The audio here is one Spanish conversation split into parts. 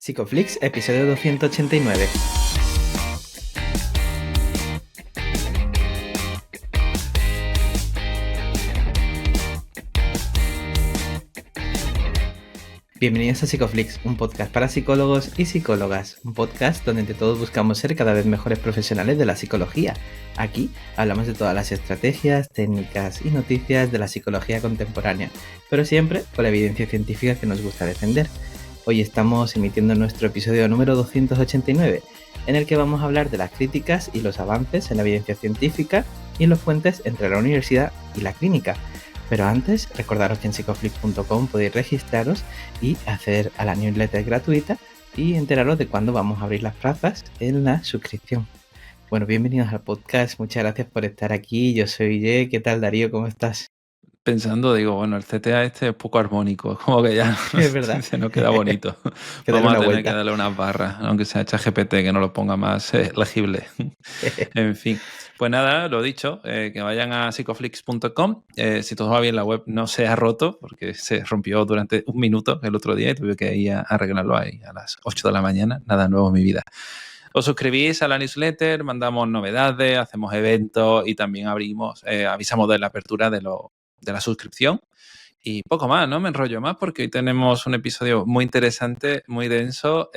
Psicoflix, episodio 289. Bienvenidos a Psicoflix, un podcast para psicólogos y psicólogas, un podcast donde entre todos buscamos ser cada vez mejores profesionales de la psicología. Aquí hablamos de todas las estrategias, técnicas y noticias de la psicología contemporánea, pero siempre con la evidencia científica que nos gusta defender. Hoy estamos emitiendo nuestro episodio número 289, en el que vamos a hablar de las críticas y los avances en la evidencia científica y los puentes entre la universidad y la clínica. Pero antes, recordaros que en psicoflix.com podéis registraros y acceder a la newsletter gratuita y enteraros de cuándo vamos a abrir las plazas en la suscripción. Bueno, bienvenidos al podcast, muchas gracias por estar aquí. Yo soy Ye. ¿Qué tal, Darío? ¿Cómo estás? Pensando, digo, bueno, el CTA este es poco armónico, como que ya Es verdad. se nos queda bonito. Que darle Vamos a una tener vuelta. que darle unas barras, aunque sea ChatGPT, que no lo ponga más legible. En fin, pues nada, lo dicho, que vayan a psicoflix.com. Si todo va bien, la web no se ha roto, porque se rompió durante un minuto el otro día y tuve que ir a arreglarlo ahí a las 8 de la mañana. Nada nuevo en mi vida. Os suscribís a la newsletter, mandamos novedades, hacemos eventos y también avisamos de la apertura de la suscripción. Y poco más, no me enrollo más porque hoy tenemos un episodio muy interesante, muy denso.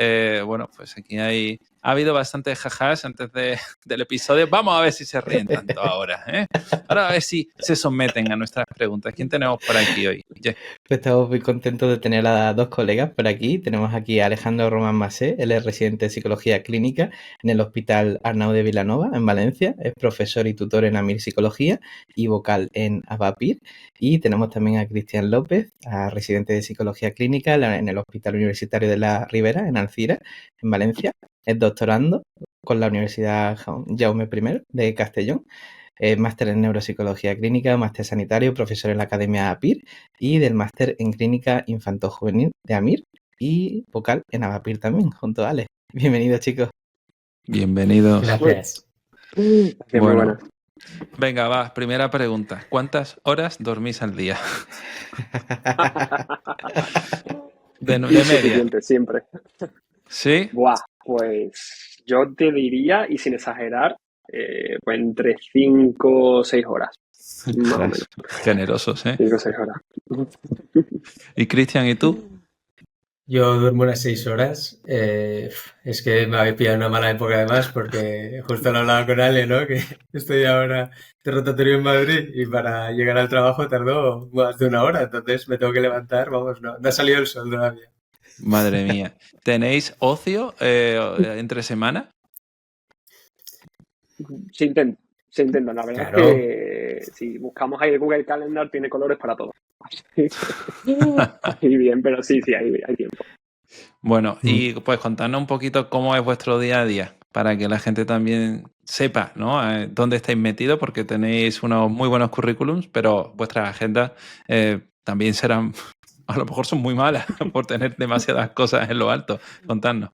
Bueno, pues aquí ha habido bastantes jajas antes del episodio. Vamos a ver si se ríen tanto ahora, ¿eh? Ahora a ver si se someten a nuestras preguntas. ¿Quién tenemos por aquí hoy? Pues estamos muy contentos de tener a dos colegas por aquí. Tenemos aquí a Alejandro Román Masé, él es residente de Psicología Clínica en el Hospital Arnau de Vilanova, en Valencia. Es profesor y tutor en AMIR Psicología y vocal en ABAPIR. Y tenemos también a Cristian López, residente de Psicología Clínica en el Hospital Universitario de la Ribera, en Alcira, en Valencia. Es doctorando con la Universidad Jaume I de Castellón. Máster en Neuropsicología Clínica, máster sanitario, profesor en la Academia APIR y del máster en Clínica Infanto-Juvenil de AMIR y vocal en ABAPIR también, junto a Ale. Bienvenidos, chicos. Bienvenidos. Gracias. Bueno, venga, va, primera pregunta. ¿Cuántas horas dormís al día? De media. Suficiente, siempre. ¿Sí? Buah, pues yo te diría, y sin exagerar, pues entre 5 o 6 horas. Más o menos. Generosos, ¿eh? 5 o 6 horas. ¿Y Cristian, y tú? Yo duermo unas 6 horas. Es que me había pillado una mala época además porque justo lo hablaba con Ale, ¿no? Que estoy ahora de rotatorio en Madrid y para llegar al trabajo tardó más de una hora. Entonces me tengo que levantar, vamos, no ha salido el sol todavía. Madre mía. ¿Tenéis ocio entre semana? Se intenta, la verdad. Claro. Es que si buscamos ahí el Google Calendar tiene colores para todo. Y bien, pero sí, hay tiempo. Bueno, y pues contadnos un poquito cómo es vuestro día a día, para que la gente también sepa, ¿no? Dónde estáis metidos, porque tenéis unos muy buenos currículums, pero vuestras agendas también serán, a lo mejor son muy malas por tener demasiadas cosas en lo alto. Contadnos.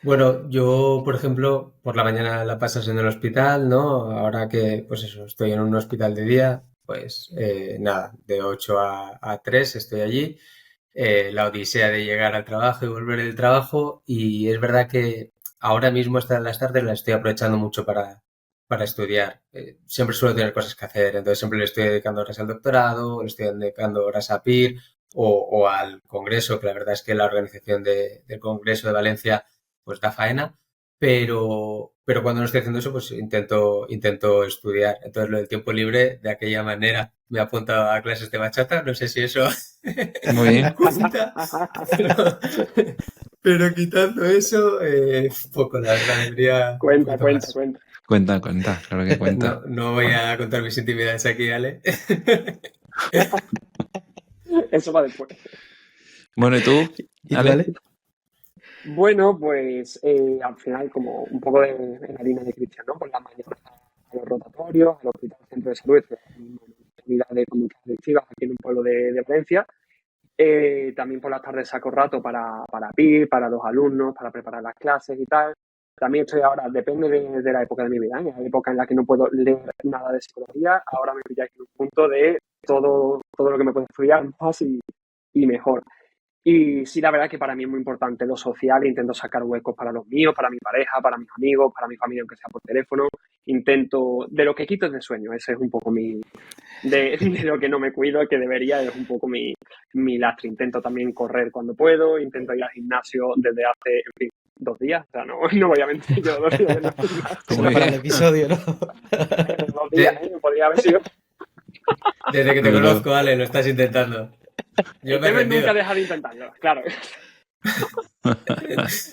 Bueno, yo, por ejemplo, por la mañana la pasas en el hospital, ¿no? Ahora que, pues eso, estoy en un hospital de día, pues nada, de 8 a 3 estoy allí. La odisea de llegar al trabajo y volver del trabajo, y es verdad que ahora mismo estas las tardes las estoy aprovechando mucho para estudiar. Siempre suelo tener cosas que hacer, entonces siempre le estoy dedicando horas al doctorado, le estoy dedicando horas a PIR o al congreso, que la verdad es que la organización del Congreso de Valencia pues da faena, pero cuando no estoy haciendo eso pues intento estudiar. Entonces lo del tiempo libre de aquella manera me he apuntado a clases de bachata, no sé si eso Muy bien. cuenta, pero quitando eso, poco, la verdad, debería... Cuenta. Cuenta, claro que cuenta. No voy a contar mis intimidades aquí, Ale. Eso va después. Bueno, ¿y tú? ¿Y tú, Ale? Ale? Bueno, pues al final, como un poco en la línea de Cristian, ¿no? Por la mañana a los rotatorios, al Hospital Centro de Salud, estoy en una unidad de conductas adictivas aquí en un pueblo de Valencia. También por las tardes saco rato para PIR, para los alumnos, para preparar las clases y tal. También estoy ahora, depende de la época de mi vida, ¿eh? Hay época en la que no puedo leer nada de psicología, ahora me pilláis en un punto de todo lo que me puede estudiar más y mejor. Y sí, la verdad es que para mí es muy importante lo social, intento sacar huecos para los míos, para mi pareja, para mis amigos, para mi familia, aunque sea por teléfono. Intento, de lo que quito es de sueño, ese es un poco de lo que no me cuido, que debería, es un poco mi lastre. Intento también correr cuando puedo, intento ir al gimnasio desde hace, en fin, 2 días, o sea, no voy a mentir, yo 2 días en el gimnasio. Solo para el episodio, ¿no? 2 días, podría haber sido. Desde que te conozco, Ale, lo estás intentando. Yo me he rendido. Nunca he dejado de intentarlo, claro.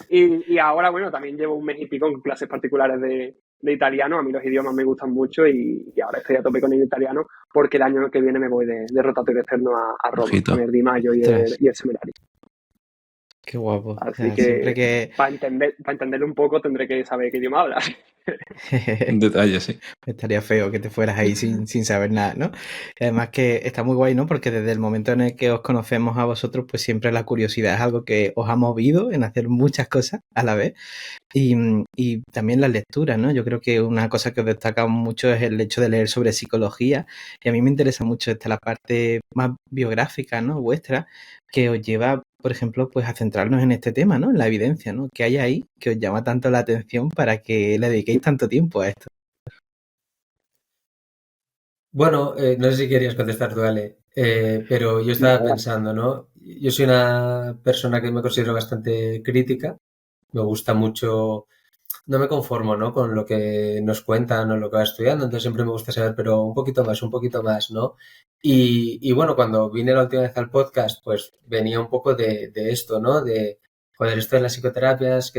y ahora, bueno, también llevo un mes y pico en clases particulares de italiano. A mí los idiomas me gustan mucho y ahora estoy a tope con el italiano porque el año que viene me voy de rotatorio externo a Roma, con el Di Maio y el Seminario. Qué guapo. Así que para entenderlo un poco tendré que saber qué idioma hablas. Un detalle, sí. Estaría feo que te fueras ahí sin saber nada, ¿no? Y además que está muy guay, ¿no? Porque desde el momento en el que os conocemos a vosotros, pues siempre la curiosidad es algo que os ha movido en hacer muchas cosas a la vez. Y también las lecturas, ¿no? Yo creo que una cosa que os destaca mucho es el hecho de leer sobre psicología. Y a mí me interesa mucho la parte más biográfica, ¿no? Vuestra, que os lleva, por ejemplo, pues a centrarnos en este tema, ¿no? En la evidencia, ¿no? ¿Qué hay ahí que os llama tanto la atención para que le dediquéis tanto tiempo a esto? Bueno, no sé si querías contestar tú, Ale, pero yo estaba pensando, ¿no? Yo soy una persona que me considero bastante crítica, me gusta mucho, no me conformo, ¿no? Con lo que nos cuentan o lo que va estudiando, entonces siempre me gusta saber, pero un poquito más, ¿no? Y bueno, cuando vine la última vez al podcast, pues venía un poco de esto, ¿no? De, joder, esto de las psicoterapias,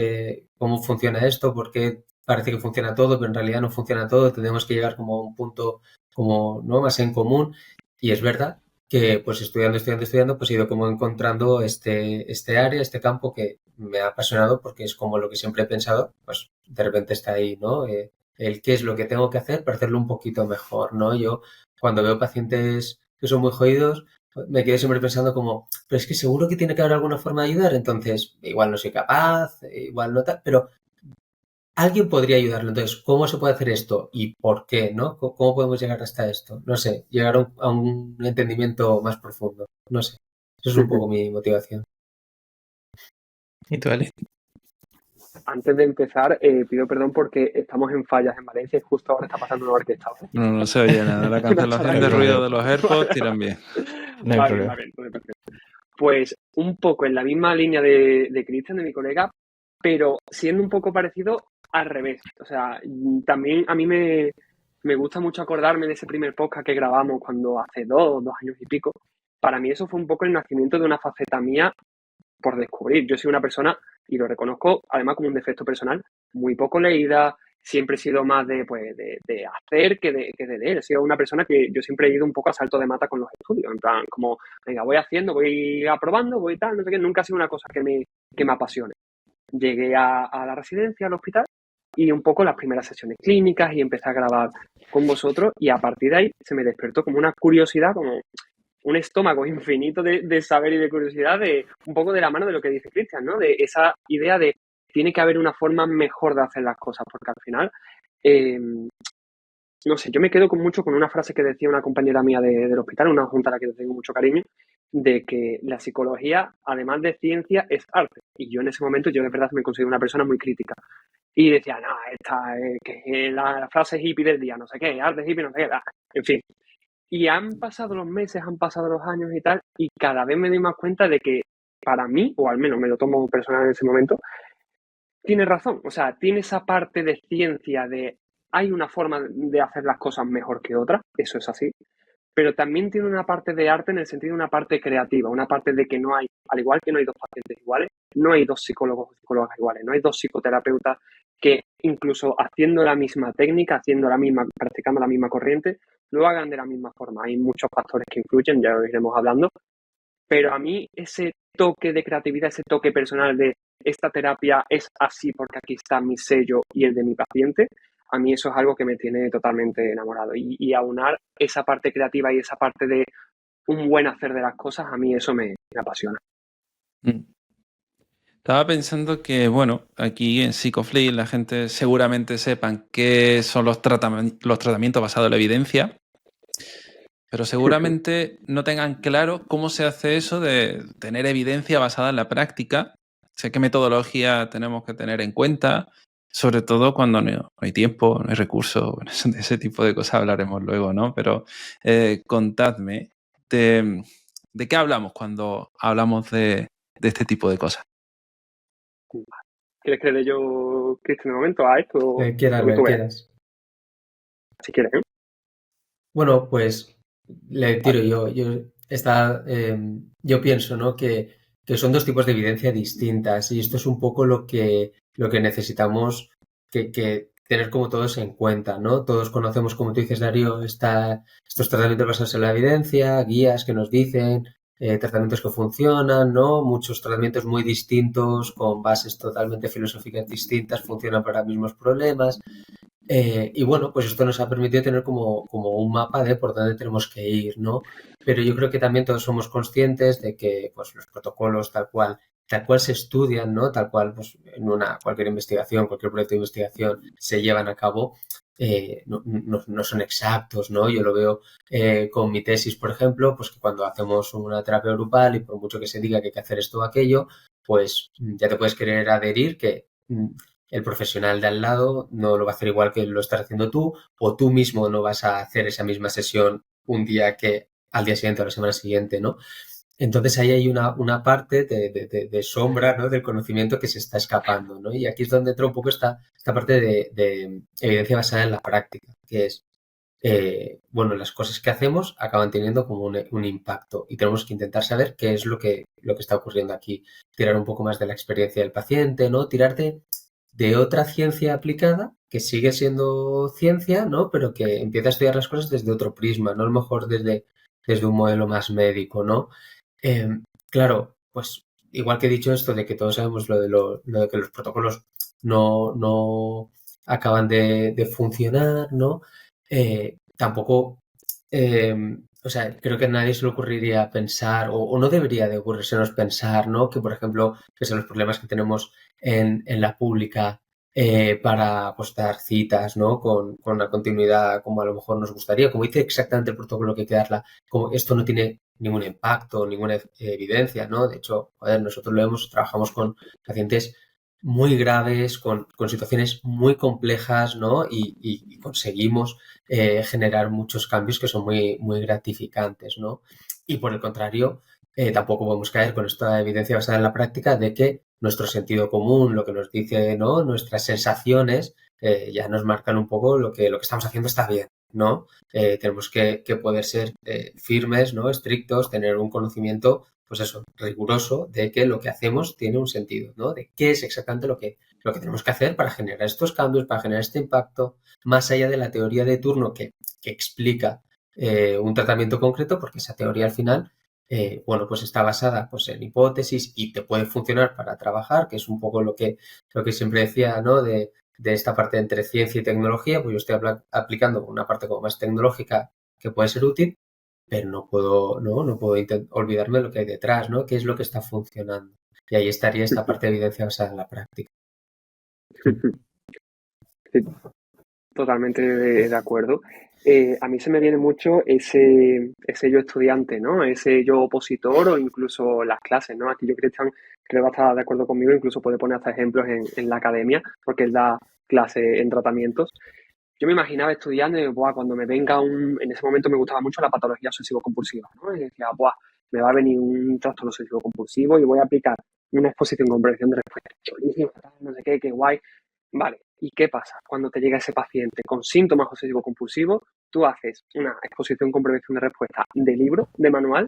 cómo funciona esto, porque parece que funciona todo, pero en realidad no funciona todo, tenemos que llegar como a un punto como, ¿no? Más en común. Y es verdad que pues estudiando, pues he ido como encontrando este área, este campo que me ha apasionado porque es como lo que siempre he pensado, pues de repente está ahí, ¿no? El qué es lo que tengo que hacer para hacerlo un poquito mejor, ¿no? Yo cuando veo pacientes que son muy jodidos, me quedo siempre pensando como, pero es que seguro que tiene que haber alguna forma de ayudar, entonces igual no soy capaz, igual no tal, pero alguien podría ayudarlo. Entonces, ¿cómo se puede hacer esto y por qué, no? ¿Cómo podemos llegar hasta esto? No sé, llegar a un entendimiento más profundo. No sé. Eso es un poco mi motivación. ¿Y tú, Ale? Antes de empezar, pido perdón porque estamos en fallas en Valencia y justo ahora está pasando una orquesta. No se oye nada. La cancelación de ruido de los AirPods tiran bien. No hay problema. Pues un poco en la misma línea de Cristian, de mi colega, pero siendo un poco parecido al revés. O sea, también a mí me gusta mucho acordarme de ese primer podcast que grabamos cuando hace 2 años y pico. Para mí eso fue un poco el nacimiento de una faceta mía por descubrir. Yo soy una persona, y lo reconozco además como un defecto personal, muy poco leída, siempre he sido más de hacer que de leer. He sido una persona que yo siempre he ido un poco a salto de mata con los estudios, en plan, como, venga, voy haciendo, voy aprobando, voy tal, no sé qué, nunca ha sido una cosa que me apasione. Llegué a la residencia, al hospital, y un poco las primeras sesiones clínicas y empecé a grabar con vosotros y a partir de ahí se me despertó como una curiosidad, como un estómago infinito de saber y de curiosidad, de un poco de la mano de lo que dice Cristian, ¿no? De esa idea de tiene que haber una forma mejor de hacer las cosas, porque al final, no sé, yo me quedo mucho con una frase que decía una compañera mía del hospital, una junta a la que le tengo mucho cariño, de que la psicología, además de ciencia, es arte. Y yo en ese momento, yo de verdad me considero una persona muy crítica. Y decía, no, que la frase hippie del día, no sé qué, arte hippie, no sé qué, en fin. Y han pasado los meses, han pasado los años y tal, y cada vez me doy más cuenta de que para mí, o al menos me lo tomo personal en ese momento, tiene razón. O sea, tiene esa parte de ciencia de hay una forma de hacer las cosas mejor que otra, eso es así, pero también tiene una parte de arte en el sentido de una parte creativa, una parte de que no hay, al igual que no hay 2 pacientes iguales, no hay 2 psicólogos o psicólogas iguales, no hay 2 psicoterapeutas que incluso haciendo la misma técnica, practicando la misma corriente, lo hagan de la misma forma. Hay muchos factores que influyen, ya lo iremos hablando, pero a mí ese toque de creatividad, ese toque personal de esta terapia es así porque aquí está mi sello y el de mi paciente, a mí eso es algo que me tiene totalmente enamorado. Y aunar esa parte creativa y esa parte de un buen hacer de las cosas, a mí eso me apasiona. Estaba pensando que, bueno, aquí en Psicoflix la gente seguramente sepan qué son los tratamientos basados en la evidencia. Pero seguramente no tengan claro cómo se hace eso de tener evidencia basada en la práctica. Sé qué metodología tenemos que tener en cuenta, sobre todo cuando no hay tiempo, no hay recursos, bueno, de ese tipo de cosas hablaremos luego, ¿no? Pero contadme, ¿de qué hablamos cuando hablamos de este tipo de cosas? ¿Quieres que le dé yo, Cristian, de momento a esto? Quieras, Lo lo que que tú veas, quieras. si quieres, ¿eh? Bueno, pues le tiro yo. Yo pienso, ¿no? que son dos tipos de evidencia distintas y esto es un poco lo que necesitamos que tener como todos en cuenta, ¿no? Todos conocemos, como tú dices, Darío, estos tratamientos basados en la evidencia, guías que nos dicen, tratamientos que funcionan, ¿no? Muchos tratamientos muy distintos, con bases totalmente filosóficas distintas, funcionan para los mismos problemas. Y bueno, pues esto nos ha permitido tener como un mapa de por dónde tenemos que ir, ¿no? Pero yo creo que también todos somos conscientes de que pues, los protocolos tal cual se estudian, ¿no? Tal cual pues, en cualquier investigación, cualquier proyecto de investigación se llevan a cabo, no son exactos, ¿no? Yo lo veo con mi tesis, por ejemplo, pues que cuando hacemos una terapia grupal y por mucho que se diga que hay que hacer esto o aquello, pues ya te puedes querer adherir que el profesional de al lado no lo va a hacer igual que lo estás haciendo tú, o tú mismo no vas a hacer esa misma sesión un día que al día siguiente o la semana siguiente, ¿no? Entonces ahí hay una parte de sombra, ¿no? Del conocimiento que se está escapando, ¿no? Y aquí es donde entra un poco esta parte de evidencia basada en la práctica, que es, bueno, las cosas que hacemos acaban teniendo como un impacto y tenemos que intentar saber qué es lo que está ocurriendo aquí. Tirar un poco más de la experiencia del paciente, ¿no? Tirarte de otra ciencia aplicada que sigue siendo ciencia, ¿no? Pero que empieza a estudiar las cosas desde otro prisma, no a lo mejor desde un modelo más médico, ¿no? Eh, claro, pues igual que he dicho esto de que todos sabemos lo de que los protocolos no acaban de funcionar, ¿no? Tampoco, o sea, creo que a nadie se le ocurriría pensar, o no debería de ocurrirsenos pensar, ¿no? Que, por ejemplo, que son los problemas que tenemos en la pública para pues, dar citas, ¿no? Con la continuidad como a lo mejor nos gustaría. Como dice exactamente el protocolo que hay que darla, como esto no tiene ningún impacto, ninguna evidencia, ¿no? De hecho, joder, nosotros trabajamos con pacientes muy graves, con situaciones muy complejas, ¿no? Y conseguimos generar muchos cambios que son muy gratificantes, ¿no? Y por el contrario, tampoco podemos caer con esta evidencia basada en la práctica de que nuestro sentido común, lo que nos dice, ¿no? Nuestras sensaciones, ya nos marcan un poco lo que estamos haciendo está bien, ¿no? Tenemos que poder ser firmes, ¿no? Estrictos, tener un conocimiento, pues eso, riguroso de que lo que hacemos tiene un sentido, ¿no? De qué es exactamente lo que tenemos que hacer para generar estos cambios, para generar este impacto, más allá de la teoría de turno que explica un tratamiento concreto, porque esa teoría al final bueno, pues está basada pues, en hipótesis y te puede funcionar para trabajar, que es un poco lo que siempre decía, ¿no? De esta parte entre ciencia y tecnología, pues yo estoy aplicando una parte como más tecnológica que puede ser útil, pero no puedo olvidarme de lo que hay detrás, ¿no? ¿Qué es lo que está funcionando? Y ahí estaría esta parte de evidencia basada en la práctica. Sí, totalmente de acuerdo. A mí se me viene mucho ese yo estudiante, ¿no? Ese yo opositor o incluso las clases, ¿no? Aquí yo, Cristian, creo que va a estar de acuerdo conmigo, incluso puede poner hasta ejemplos en la academia, porque él da clase en tratamientos. Yo me imaginaba estudiando y, buah, cuando me venga en ese momento me gustaba mucho la patología obsesivo-compulsiva, ¿no? Y decía, buah, me va a venir un trastorno obsesivo-compulsivo y voy a aplicar una exposición con predicción de respuesta. Chulísimo, no sé qué guay. Vale, ¿y qué pasa? Cuando te llega ese paciente con síntomas obsesivo-compulsivos, tú haces una exposición con prevención de respuesta de libro, de manual,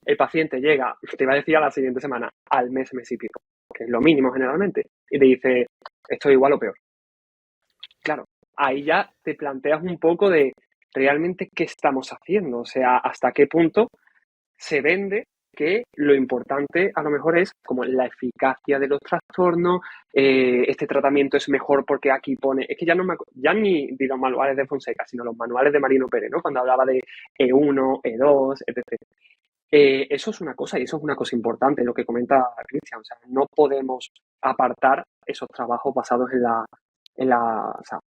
el paciente llega, te va a decir a la siguiente semana, al mes y pico, que es lo mínimo generalmente, y te dice, esto es igual o peor. Claro, ahí ya te planteas un poco de realmente qué estamos haciendo, o sea, hasta qué punto se vende que lo importante a lo mejor es como la eficacia de los trastornos, este tratamiento es mejor porque aquí pone, es que ya ni de los manuales de Fonseca, sino los manuales de Marino Pérez, ¿no? Cuando hablaba de E1, E2, etc. Eso es una cosa y eso es una cosa importante, lo que comenta Cristian, o sea, no podemos apartar esos trabajos basados o sea,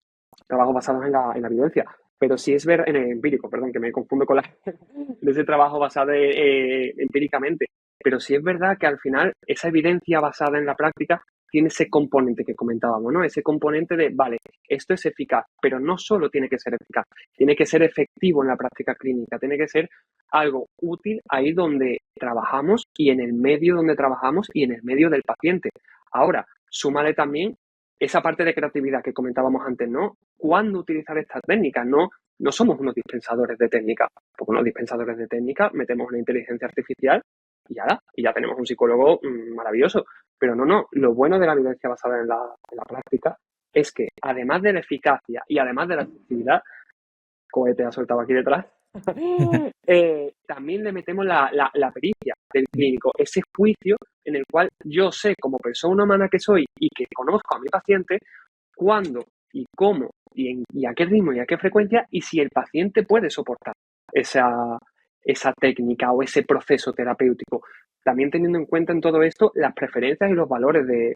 trabajos basados en la evidencia. Pero sí es ver en el empírico, perdón, que me confundo con en ese trabajo basado empíricamente. Pero sí es verdad que al final esa evidencia basada en la práctica tiene ese componente que comentábamos, ¿no? Ese componente de, vale, esto es eficaz, pero no solo tiene que ser eficaz, tiene que ser efectivo en la práctica clínica, tiene que ser algo útil ahí donde trabajamos y en el medio donde trabajamos y en el medio del paciente. Ahora, súmale también esa parte de creatividad que comentábamos antes, ¿no? ¿Cuándo utilizar estas técnicas? No somos unos dispensadores de técnica, porque unos dispensadores de técnica metemos una inteligencia artificial y ya tenemos un psicólogo maravilloso. Pero no, lo bueno de la evidencia basada en la práctica es que además de la eficacia y además de la efectividad, cohete ha soltado aquí detrás, también le metemos la pericia del clínico, ese juicio en el cual yo sé como persona humana que soy y que conozco a mi paciente cuándo y cómo y a qué ritmo y a qué frecuencia y si el paciente puede soportar esa técnica o ese proceso terapéutico. También teniendo en cuenta en todo esto las preferencias y los valores del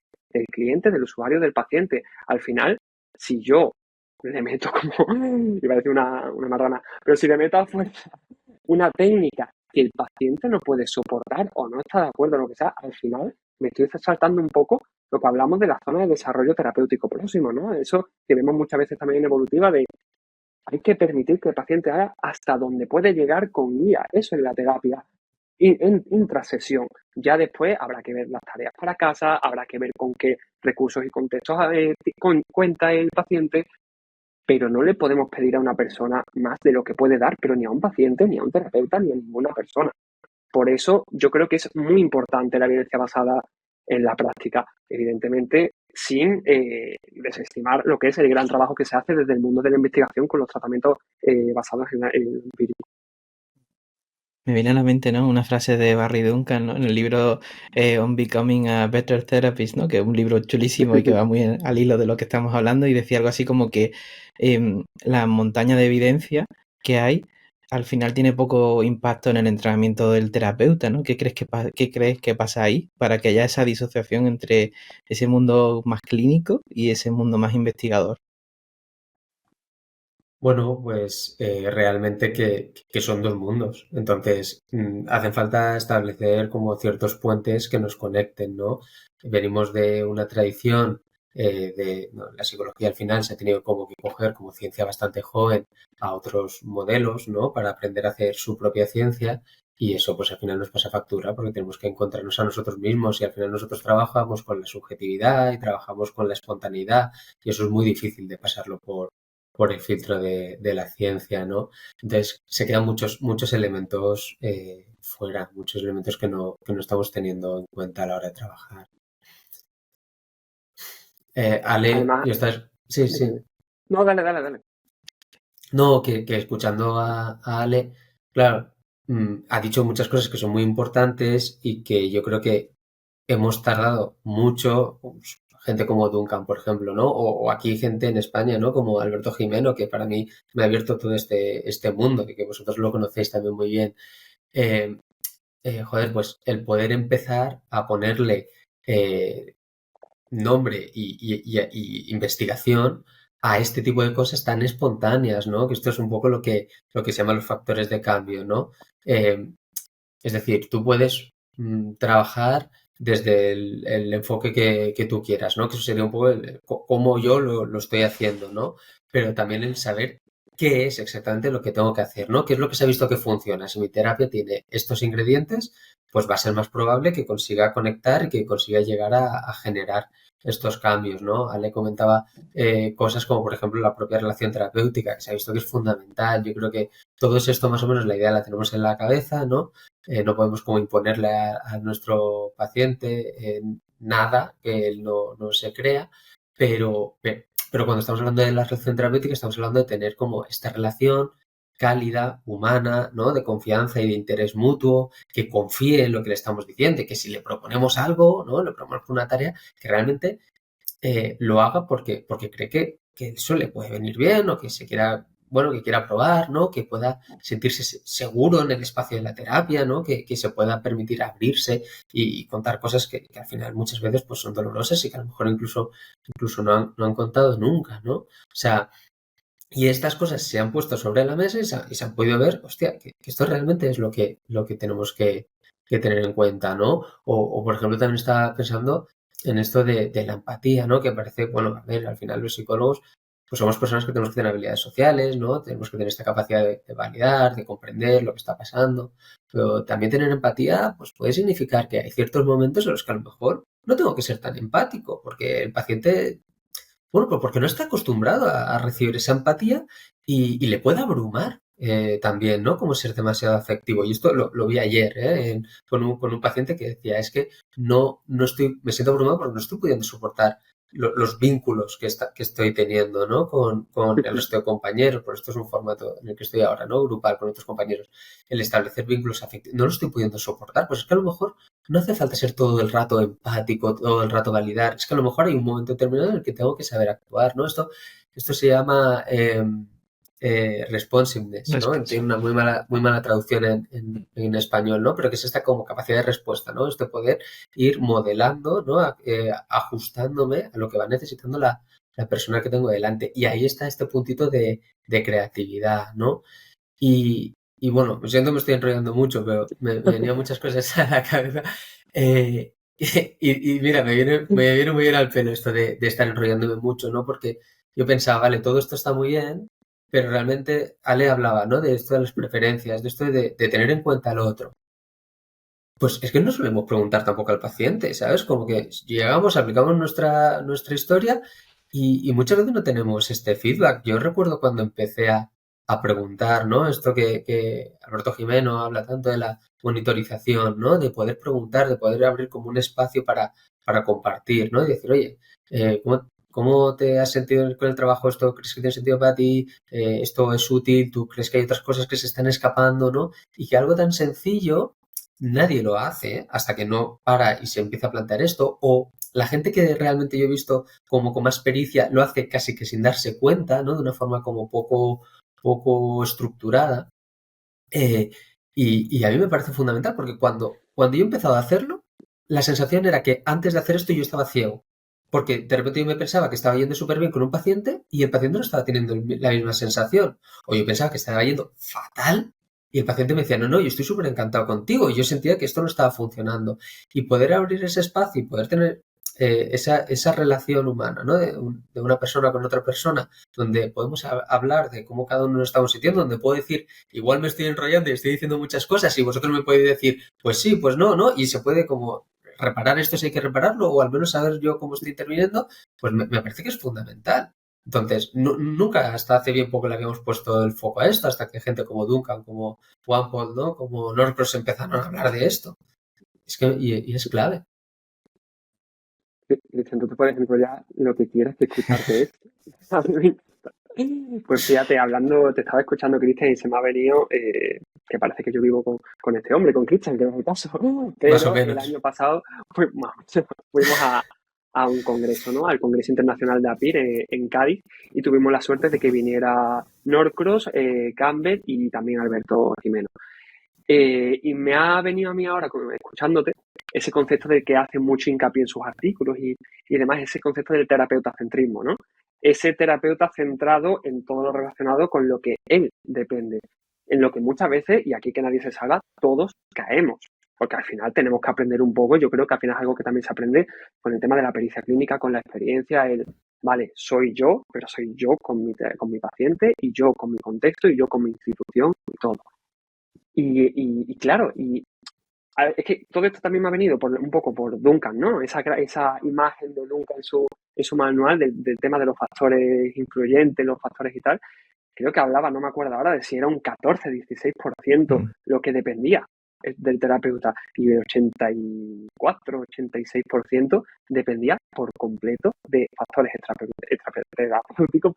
cliente, del usuario, del paciente. Al final, si yo le meto como, iba a decir una marrana, pero si le meto a fuerza una técnica que el paciente no puede soportar o no está de acuerdo en lo que sea, al final me estoy saltando un poco lo que hablamos de la zona de desarrollo terapéutico próximo, ¿no? Eso que vemos muchas veces también en evolutiva de hay que permitir que el paciente haga hasta donde puede llegar con guía. Eso es la terapia intrasesión. Ya después habrá que ver las tareas para casa, habrá que ver con qué recursos y contextos cuenta el paciente, pero no le podemos pedir a una persona más de lo que puede dar, pero ni a un paciente, ni a un terapeuta, ni a ninguna persona. Por eso yo creo que es muy importante la evidencia basada en la práctica, evidentemente sin desestimar lo que es el gran trabajo que se hace desde el mundo de la investigación con los tratamientos basados en el empírico. Me viene a la mente, ¿no? Una frase de Barry Duncan, ¿no? En el libro On Becoming a Better Therapist, ¿no? Que es un libro chulísimo y que va muy al hilo de lo que estamos hablando, y decía algo así como que la montaña de evidencia que hay al final tiene poco impacto en el entrenamiento del terapeuta, ¿no? ¿Qué crees que pasa ahí para que haya esa disociación entre ese mundo más clínico y ese mundo más investigador? Bueno, pues realmente que son dos mundos. Entonces, hacen falta establecer como ciertos puentes que nos conecten, ¿no? Venimos de una tradición no, la psicología al final se ha tenido como que coger como ciencia bastante joven a otros modelos, ¿no? Para aprender a hacer su propia ciencia y eso pues al final nos pasa factura porque tenemos que encontrarnos a nosotros mismos y al final nosotros trabajamos con la subjetividad y trabajamos con la espontaneidad y eso es muy difícil de pasarlo por el filtro de la ciencia, ¿no? Entonces se quedan muchos elementos fuera, muchos elementos que no estamos teniendo en cuenta a la hora de trabajar. Ale, Además, ¿y estás? Sí. No, dale. No, que escuchando a Ale, claro, ha dicho muchas cosas que son muy importantes y que yo creo que hemos tardado mucho, pues, gente como Duncan, por ejemplo, ¿no? O aquí gente en España, ¿no? Como Alberto Jimeno, que para mí me ha abierto todo este mundo y que vosotros lo conocéis también muy bien. Joder, pues el poder empezar a ponerle nombre y investigación a este tipo de cosas tan espontáneas, ¿no? Que esto es un poco lo que se llama los factores de cambio, ¿no? Es decir, tú puedes trabajar desde el enfoque que tú quieras, ¿no? Que eso sería un poco cómo yo lo estoy haciendo, ¿no? Pero también el saber qué es exactamente lo que tengo que hacer, ¿no? ¿Qué es lo que se ha visto que funciona? Si mi terapia tiene estos ingredientes, pues va a ser más probable que consiga conectar y que consiga llegar a generar estos cambios, ¿no? Ale comentaba cosas como, por ejemplo, la propia relación terapéutica, que se ha visto que es fundamental. Yo creo que todo esto, más o menos, la idea la tenemos en la cabeza, ¿no? No podemos como imponerle a nuestro paciente nada que él no se crea, pero cuando estamos hablando de la relación terapéutica estamos hablando de tener como esta relación cálida, humana, ¿no? De confianza y de interés mutuo, que confíe en lo que le estamos diciendo, y que si le proponemos algo, ¿no? Le proponemos una tarea, que realmente lo haga porque cree que eso le puede venir bien o que se quiera, bueno, que quiera probar, ¿no? Que pueda sentirse seguro en el espacio de la terapia, ¿no? Que se pueda permitir abrirse y contar cosas que al final muchas veces pues son dolorosas y que a lo mejor incluso no han contado nunca, ¿no? O sea, Y estas cosas se han puesto sobre la mesa y se han podido ver, hostia, que esto realmente es lo que tenemos que tener en cuenta, ¿no? O, por ejemplo, también estaba pensando en esto de la empatía, ¿no? Que parece, bueno, a ver, al final los psicólogos, pues somos personas que tenemos que tener habilidades sociales, ¿no? Tenemos que tener esta capacidad de validar, de comprender lo que está pasando. Pero también tener empatía, pues puede significar que hay ciertos momentos en los que a lo mejor no tengo que ser tan empático, porque el paciente, bueno, pues porque no está acostumbrado a recibir esa empatía y le puede abrumar también, ¿no? Como ser demasiado afectivo. Y esto lo vi ayer, con un paciente que decía, es que no estoy, me siento abrumado porque no estoy pudiendo soportar los vínculos que estoy teniendo, ¿no? Con el resto de compañeros, por esto es un formato en el que estoy ahora, ¿no? Grupal con otros compañeros. El establecer vínculos afectivos, no lo estoy pudiendo soportar, pues es que a lo mejor no hace falta ser todo el rato empático, todo el rato validar. Es que a lo mejor hay un momento determinado en el que tengo que saber actuar, ¿no? Esto se llama responsiveness, ¿no? Tiene una muy mala traducción en español, ¿no? Pero que es esta como capacidad de respuesta, ¿no? Este poder ir modelando, ¿no? Ajustándome a lo que va necesitando la persona que tengo delante. Y ahí está este puntito de creatividad, ¿no? Y bueno, lo siento, me estoy enrollando mucho, pero me venían muchas cosas a la cabeza. Y mira, me viene muy bien al pelo esto de estar enrollándome mucho, ¿no? Porque yo pensaba, vale, todo esto está muy bien, pero realmente Ale hablaba, ¿no? De esto de las preferencias, de esto de tener en cuenta al otro. Pues es que no solemos preguntar tampoco al paciente, ¿sabes? Como que llegamos, aplicamos nuestra historia y muchas veces no tenemos este feedback. Yo recuerdo cuando empecé a preguntar, ¿no? Esto que Alberto Jimeno habla tanto de la monitorización, ¿no? De poder preguntar, de poder abrir como un espacio para compartir, ¿no? Y decir, oye, ¿cómo te has sentido con el trabajo? ¿Esto crees que tiene sentido para ti? ¿Esto es útil? ¿Tú crees que hay otras cosas que se están escapando, ¿no? Y que algo tan sencillo nadie lo hace hasta que no para y se empieza a plantear esto, o la gente que realmente yo he visto como con más pericia lo hace casi que sin darse cuenta, ¿no? De una forma como poco estructurada. Y a mí me parece fundamental porque cuando yo he empezado a hacerlo, la sensación era que antes de hacer esto yo estaba ciego. Porque de repente yo me pensaba que estaba yendo súper bien con un paciente y el paciente no estaba teniendo la misma sensación. O yo pensaba que estaba yendo fatal y el paciente me decía, no, yo estoy súper encantado contigo. Y yo sentía que esto no estaba funcionando. Y poder abrir ese espacio y poder tener esa relación humana, ¿no? De una persona con otra persona, donde podemos hablar de cómo cada uno nos estamos sintiendo, donde puedo decir, igual me estoy enrollando y estoy diciendo muchas cosas y vosotros me podéis decir, pues sí, pues no, ¿no? Y se puede como reparar esto si hay que repararlo, o al menos saber yo cómo estoy interviniendo, pues me parece que es fundamental. Entonces, nunca hasta hace bien poco le habíamos puesto el foco a esto, hasta que gente como Duncan, como OnePod, ¿no? Como Norcross empezaron a hablar de esto. Es que, y es clave. Cristian, tú te puedes enrollar lo que quieras que escucharte es. Pues fíjate, te estaba escuchando, Cristian, y se me ha venido que parece que yo vivo con este hombre, con Cristian, que no es el caso. Más o Pero el menos. año pasado fuimos a un congreso, ¿no? Al Congreso Internacional de APIR en Cádiz, y tuvimos la suerte de que viniera Norcross, Campbell y también Alberto Jimeno. Y me ha venido a mí ahora, escuchándote, ese concepto de que hace mucho hincapié en sus artículos y demás, ese concepto del terapeuta-centrismo, ¿no? Ese terapeuta centrado en todo lo relacionado con lo que él depende, en lo que muchas veces, y aquí que nadie se salva, todos caemos, porque al final tenemos que aprender un poco. Yo creo que al final es algo que también se aprende con el tema de la pericia clínica, con la experiencia, vale, soy yo, pero soy yo con mi paciente, y yo con mi contexto, y yo con mi institución y todo. Y claro, es que todo esto también me ha venido un poco por Duncan, ¿no? Esa imagen de Duncan en su manual del tema de los factores influyentes, los factores y tal. Creo que hablaba, no me acuerdo ahora, de si era un 14, 16% lo que dependía del terapeuta, y el 84, 86% dependía por completo de factores extraterapéuticos,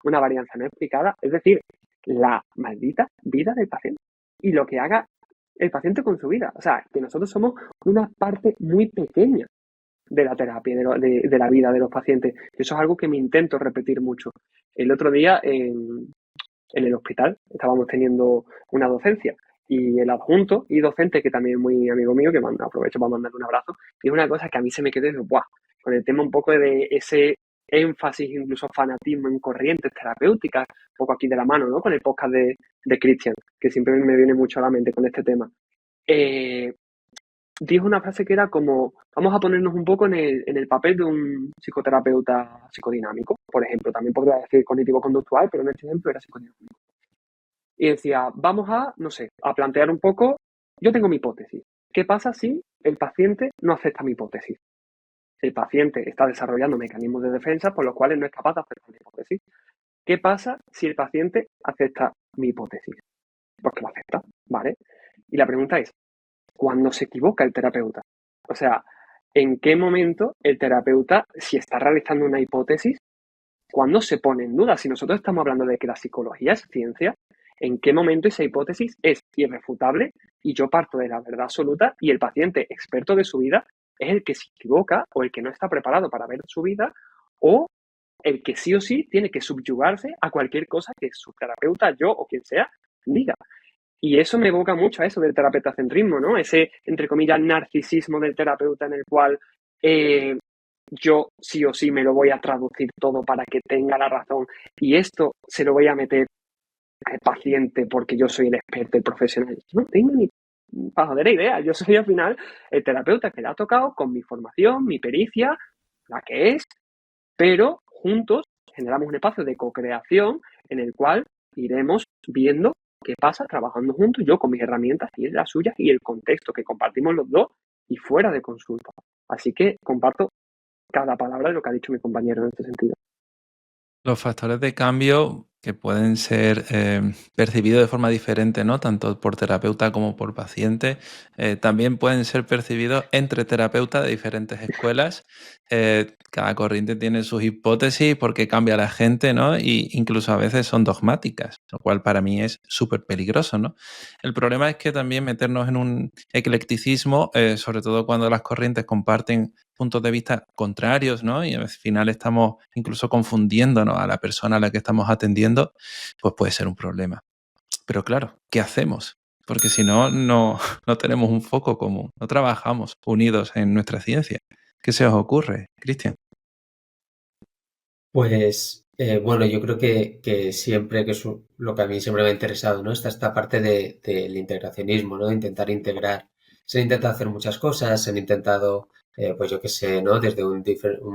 una varianza no explicada, es decir, la maldita vida del paciente y lo que haga el paciente con su vida. O sea, que nosotros somos una parte muy pequeña de la terapia, de la vida de los pacientes. Eso es algo que me intento repetir mucho. El otro día en el hospital estábamos teniendo una docencia, y el adjunto y docente, que también es muy amigo mío, que aprovecho para mandarle un abrazo, y es una cosa que a mí se me quedó, ¡buah!, con el tema un poco de ese énfasis, incluso fanatismo en corrientes terapéuticas, un poco aquí de la mano, ¿no? Con el podcast de Christian, que siempre me viene mucho a la mente con este tema. Dijo una frase que era como, vamos a ponernos un poco en el papel de un psicoterapeuta psicodinámico, por ejemplo, también podría decir cognitivo-conductual, pero en este ejemplo era psicodinámico. Y decía, vamos a, no sé, a plantear un poco, yo tengo mi hipótesis. ¿Qué pasa si el paciente no acepta mi hipótesis? El paciente está desarrollando mecanismos de defensa por los cuales no es capaz de aceptar mi hipótesis. ¿Qué pasa si el paciente acepta mi hipótesis? Pues que lo acepta, ¿vale? Y la pregunta es, ¿cuándo se equivoca el terapeuta? O sea, ¿en qué momento el terapeuta, si está realizando una hipótesis, cuándo se pone en duda? Si nosotros estamos hablando de que la psicología es ciencia, ¿en qué momento esa hipótesis es irrefutable y yo parto de la verdad absoluta y el paciente experto de su vida es el que se equivoca o el que no está preparado para ver su vida o el que sí o sí tiene que subyugarse a cualquier cosa que su terapeuta, yo o quien sea, diga? Y eso me evoca mucho a eso del terapeutacentrismo, ¿no? Ese, entre comillas, narcisismo del terapeuta en el cual yo sí o sí me lo voy a traducir todo para que tenga la razón y esto se lo voy a meter al paciente porque yo soy el experto, el profesional. Yo no tengo ni pajadera idea. Yo soy al final el terapeuta que le ha tocado con mi formación, mi pericia, la que es, pero juntos generamos un espacio de co-creación en el cual iremos viendo qué pasa trabajando juntos, yo con mis herramientas y él las suyas y el contexto que compartimos los dos y fuera de consulta. Así que comparto cada palabra de lo que ha dicho mi compañero en este sentido. Los factores de cambio que pueden ser percibidos de forma diferente, ¿no? Tanto por terapeuta como por paciente, también pueden ser percibidos entre terapeutas de diferentes escuelas. Cada corriente tiene sus hipótesis porque cambia la gente, ¿no? Y incluso a veces son dogmáticas, lo cual para mí es súper peligroso, ¿no? El problema es que también meternos en un eclecticismo, sobre todo cuando las corrientes comparten puntos de vista contrarios, ¿no? Y al final estamos incluso confundiéndonos a la persona a la que estamos atendiendo, pues puede ser un problema. Pero claro, ¿qué hacemos? Porque si no, no tenemos un foco común, no trabajamos unidos en nuestra ciencia. ¿Qué se os ocurre, Cristian? Pues bueno, yo creo que siempre, que es lo que a mí siempre me ha interesado, ¿no? Está esta parte del integracionismo, ¿no? De intentar integrar. Se han intentado hacer muchas cosas, se han intentado, pues yo qué sé, ¿no? Desde un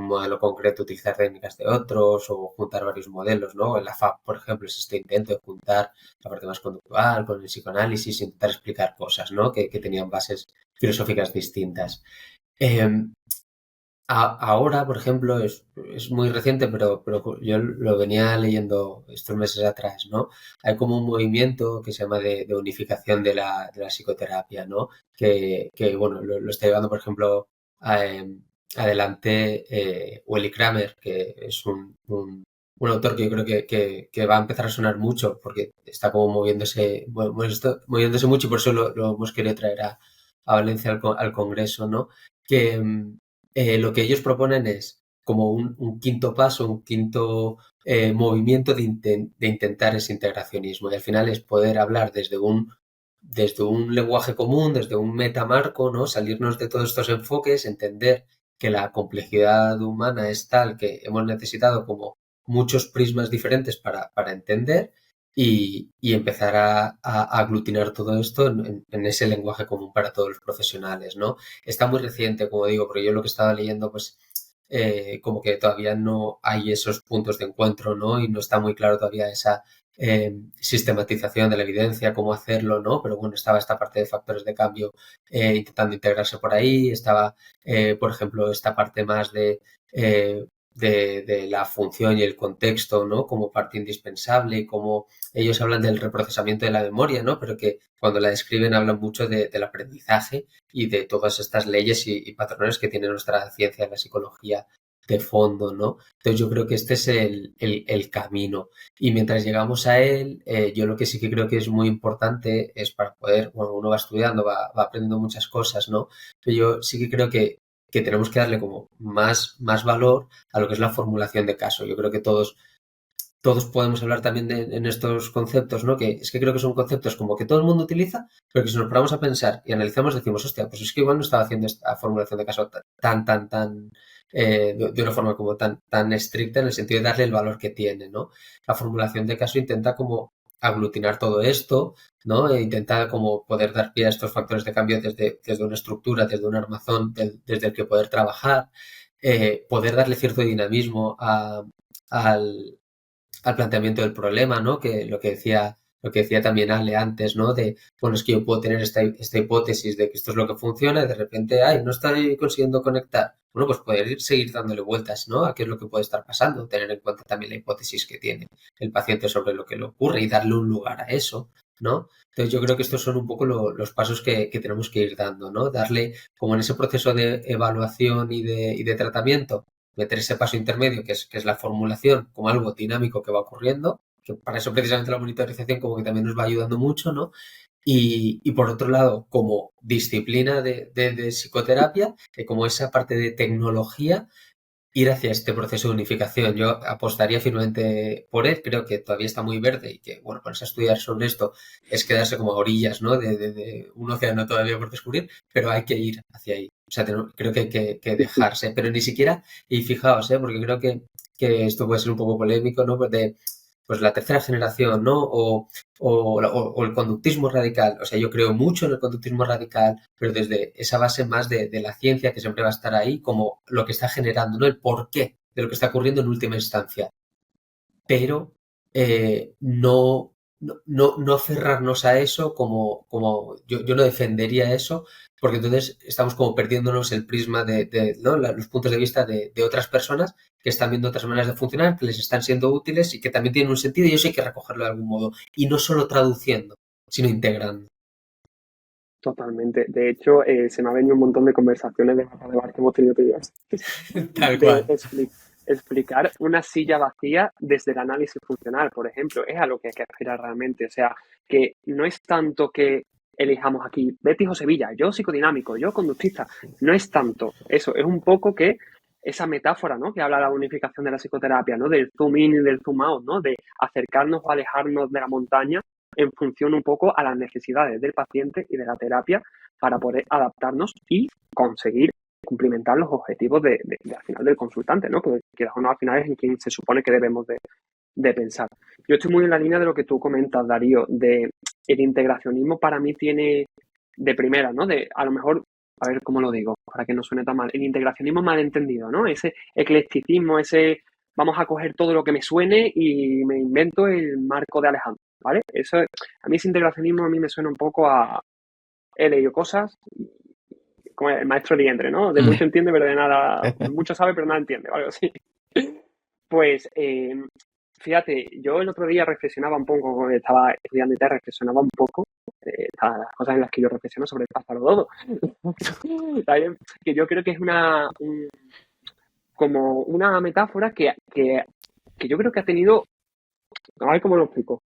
modelo concreto utilizar técnicas de otros o juntar varios modelos, ¿no? En la FAP, por ejemplo, es este intento de juntar la parte más conductual con el psicoanálisis, intentar explicar cosas, ¿no? Que tenían bases filosóficas distintas. Ahora, por ejemplo, es muy reciente, pero yo lo venía leyendo estos meses atrás, ¿no? Hay como un movimiento que se llama de unificación de la psicoterapia, ¿no? Que bueno, lo está llevando, por ejemplo, adelante Willy Kramer, que es un autor que yo creo que va a empezar a sonar mucho porque está como moviéndose mucho y por eso lo hemos querido traer a Valencia al Congreso, ¿no? Que lo que ellos proponen es como un quinto paso, un quinto movimiento de intentar ese integracionismo. Y al final es poder hablar desde un lenguaje común, desde un metamarco, ¿no? Salirnos de todos estos enfoques, entender que la complejidad humana es tal que hemos necesitado como muchos prismas diferentes para entender y empezar a aglutinar todo esto en ese lenguaje común para todos los profesionales, ¿no? Está muy reciente, como digo, porque yo lo que estaba leyendo, pues como que todavía no hay esos puntos de encuentro, ¿no? Y no está muy claro todavía esa sistematización de la evidencia, cómo hacerlo, ¿no? Pero bueno, estaba esta parte de factores de cambio intentando integrarse por ahí, estaba, por ejemplo, esta parte más de la función y el contexto, ¿no? Como parte indispensable y como ellos hablan del reprocesamiento de la memoria, ¿no? Pero que cuando la describen hablan mucho del aprendizaje y de todas estas leyes y patrones que tiene nuestra ciencia, la psicología de fondo, ¿no? Entonces yo creo que este es el camino. Y mientras llegamos a él, yo lo que sí que creo que es muy importante es para poder, bueno, uno va estudiando, va aprendiendo muchas cosas, ¿no? Pero yo sí que creo que tenemos que darle como más valor a lo que es la formulación de caso. Yo creo que todos podemos hablar también en estos conceptos, ¿no? Que es que creo que son conceptos como que todo el mundo utiliza, pero que si nos paramos a pensar y analizamos decimos, hostia, pues es que igual no estaba haciendo esta formulación de caso tan de una forma como tan estricta en el sentido de darle el valor que tiene, ¿no? La formulación de caso intenta como aglutinar todo esto, ¿no? E intenta como poder dar pie a estos factores de cambio desde una estructura, desde un armazón, desde el que poder trabajar, poder darle cierto dinamismo al planteamiento del problema, ¿no? Que lo que decía también Ale antes, ¿no? De, bueno, es que yo puedo tener esta hipótesis de que esto es lo que funciona y de repente, ay, no estoy consiguiendo conectar. Bueno, pues poder seguir dándole vueltas, ¿no? A qué es lo que puede estar pasando, tener en cuenta también la hipótesis que tiene el paciente sobre lo que le ocurre y darle un lugar a eso, ¿no? Entonces yo creo que estos son un poco los pasos que tenemos que ir dando, ¿no? Darle, como en ese proceso de evaluación y de tratamiento, meter ese paso intermedio, que es la formulación, como algo dinámico que va ocurriendo, que para eso precisamente la monitorización como que también nos va ayudando mucho, ¿no? Y por otro lado, como disciplina de psicoterapia, como esa parte de tecnología, ir hacia este proceso de unificación. Yo apostaría firmemente por él, creo que todavía está muy verde y que, bueno, ponerse a estudiar sobre esto es quedarse como a orillas, ¿no? De un océano todavía por descubrir, pero hay que ir hacia ahí. O sea, creo que hay que dejarse, pero ni siquiera, y fijaos, porque creo que esto puede ser un poco polémico, ¿no? Pues la tercera generación, ¿no? O el conductismo radical. O sea, yo creo mucho en el conductismo radical, pero desde esa base más de la ciencia que siempre va a estar ahí, como lo que está generando, ¿no? El porqué de lo que está ocurriendo en última instancia. Pero no cerrarnos a eso como yo no defendería eso, porque entonces estamos como perdiéndonos el prisma de ¿no? los puntos de vista de otras personas que están viendo otras maneras de funcionar, que les están siendo útiles y que también tienen un sentido y eso hay que recogerlo de algún modo. Y no solo traduciendo, sino integrando. Totalmente. De hecho, se me ha venido un montón de conversaciones de bar que hemos tenido Tal cual. Explicar una silla vacía desde el análisis funcional, por ejemplo, es a lo que hay que aspirar realmente. O sea, que no es tanto que elijamos aquí Betis o Sevilla, yo psicodinámico, yo conductista. No es tanto eso, es un poco que esa metáfora, ¿no? Que habla de la unificación de la psicoterapia, ¿no? Del zoom in y del zoom out, ¿no? De acercarnos o alejarnos de la montaña en función un poco a las necesidades del paciente y de la terapia para poder adaptarnos y conseguir cumplimentar los objetivos de al final del consultante, ¿no? Que al final es en quien se supone que debemos de pensar. Yo estoy muy en la línea de lo que tú comentas, Darío, de el integracionismo para mí tiene de primera, ¿no? De a lo mejor, a ver cómo lo digo, para que no suene tan mal, el integracionismo malentendido, ¿no? Ese eclecticismo, ese vamos a coger todo lo que me suene y me invento el marco de Alejandro, ¿vale? Eso, a mí ese integracionismo a mí me suena un poco a he leído cosas como el maestro Liendre, ¿no? De mucho entiende, pero de nada, mucho sabe, pero nada entiende, o algo así. Pues, fíjate, yo el otro día reflexionaba un poco, estaba estudiando IT, reflexionaba un poco, las cosas en las que yo reflexiono sobre el pájaro dodo. Que yo creo que es como una metáfora que yo creo que ha tenido, a ver cómo lo explico,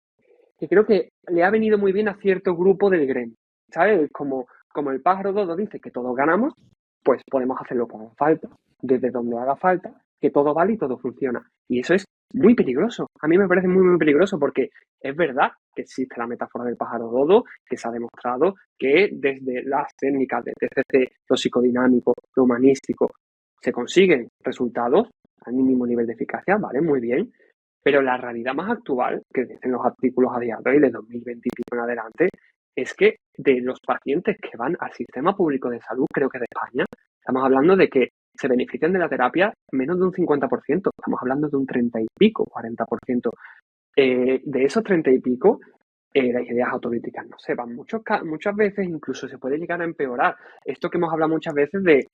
que creo que le ha venido muy bien a cierto grupo del gremio, ¿sabes? Como el pájaro dodo dice que todos ganamos, pues podemos hacer lo que haga falta, desde donde haga falta, que todo vale y todo funciona. Y eso es muy peligroso. A mí me parece muy, muy peligroso porque es verdad que existe la metáfora del pájaro dodo, que se ha demostrado que desde las técnicas de TCC, lo psicodinámico, lo humanístico, se consiguen resultados al mínimo nivel de eficacia, ¿vale? Muy bien. Pero la realidad más actual, que dicen los artículos a día de hoy, de 2020 y pico en adelante, es que de los pacientes que van al sistema público de salud, creo que de España, estamos hablando de que se benefician de la terapia menos de un 50%, estamos hablando de un 30 y pico, 40%. De esos 30 y pico, las ideas autolíticas no se van. Muchas veces incluso se puede llegar a empeorar. Esto que hemos hablado muchas veces de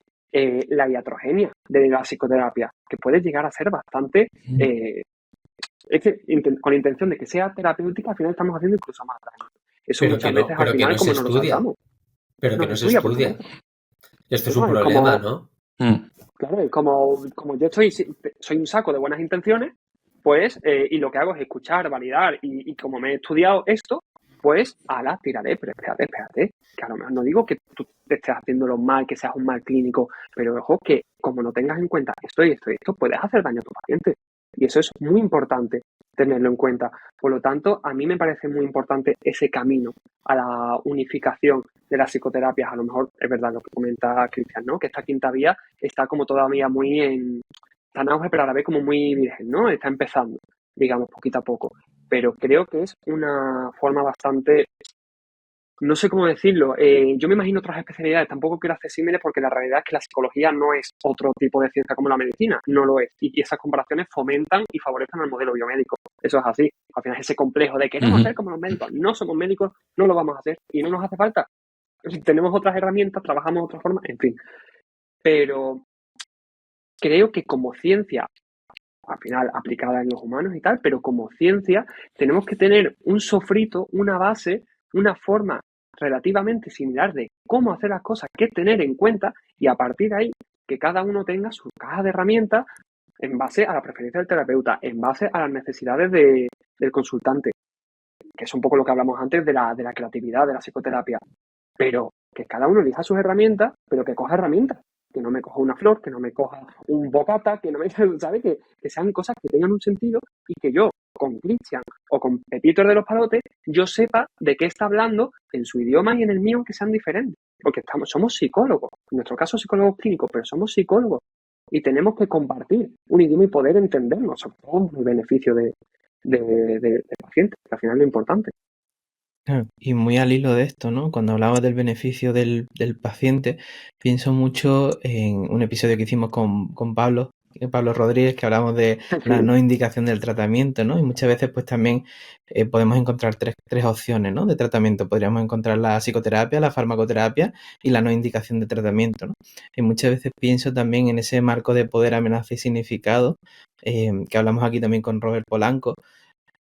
la iatrogenia de la psicoterapia, que puede llegar a ser bastante... es que con la intención de que sea terapéutica, al final estamos haciendo incluso más daño. Eso pero muchas veces al final, como no lo saltamos. Pero que no se estudia. Esto es un problema, ¿no? Claro, como yo soy un saco de buenas intenciones, pues, y lo que hago es escuchar, validar, y como me he estudiado esto, pues, tírale, pero espérate, que a lo mejor no digo que tú te estés haciéndolo mal, que seas un mal clínico, pero ojo que como no tengas en cuenta esto y esto y esto, puedes hacer daño a tu paciente. Y eso es muy importante. tenerlo en cuenta. Por lo tanto, a mí me parece muy importante ese camino a la unificación de las psicoterapias. A lo mejor es verdad lo que comenta Cristian, ¿no? Que esta quinta vía está como todavía muy está en auge, pero a la vez como muy virgen, ¿no? Está empezando, digamos, poquito a poco. Pero creo que es una forma bastante, no sé cómo decirlo, yo me imagino otras especialidades, tampoco quiero hacer símiles porque la realidad es que la psicología no es otro tipo de ciencia como la medicina, no lo es. Y esas comparaciones fomentan y favorecen al modelo biomédico. Eso es así. Al final ese complejo de queremos ser como los médicos, no somos médicos, no lo vamos a hacer y no nos hace falta. Tenemos otras herramientas, trabajamos de otra forma, en fin. Pero creo que como ciencia, al final aplicada en los humanos y tal, pero como ciencia tenemos que tener un sofrito, una base, una forma relativamente similar de cómo hacer las cosas, qué tener en cuenta y a partir de ahí que cada uno tenga su caja de herramientas en base a la preferencia del terapeuta, en base a las necesidades del consultante, que es un poco lo que hablamos antes de la creatividad, de la psicoterapia, pero que cada uno elija sus herramientas, pero que coja herramientas. Que no me coja una flor, que no me coja un bocata, que no me, ¿sabe? Que sean cosas que tengan un sentido y que yo, con Cristian o con Pepito de los Palotes, yo sepa de qué está hablando en su idioma y en el mío, aunque sean diferentes. Porque somos psicólogos, en nuestro caso psicólogos clínicos, pero somos psicólogos y tenemos que compartir un idioma y poder entendernos, sobre todo en el beneficio del paciente, que al final es lo importante. Y muy al hilo de esto, ¿no? Cuando hablaba del beneficio del paciente, pienso mucho en un episodio que hicimos con Pablo Rodríguez, que hablamos de la no indicación del tratamiento, ¿no? Y muchas veces pues también podemos encontrar tres opciones, ¿no? De tratamiento. Podríamos encontrar la psicoterapia, la farmacoterapia y la no indicación de tratamiento, ¿no? Y muchas veces pienso también en ese marco de poder, amenaza y significado, que hablamos aquí también con Robert Polanco,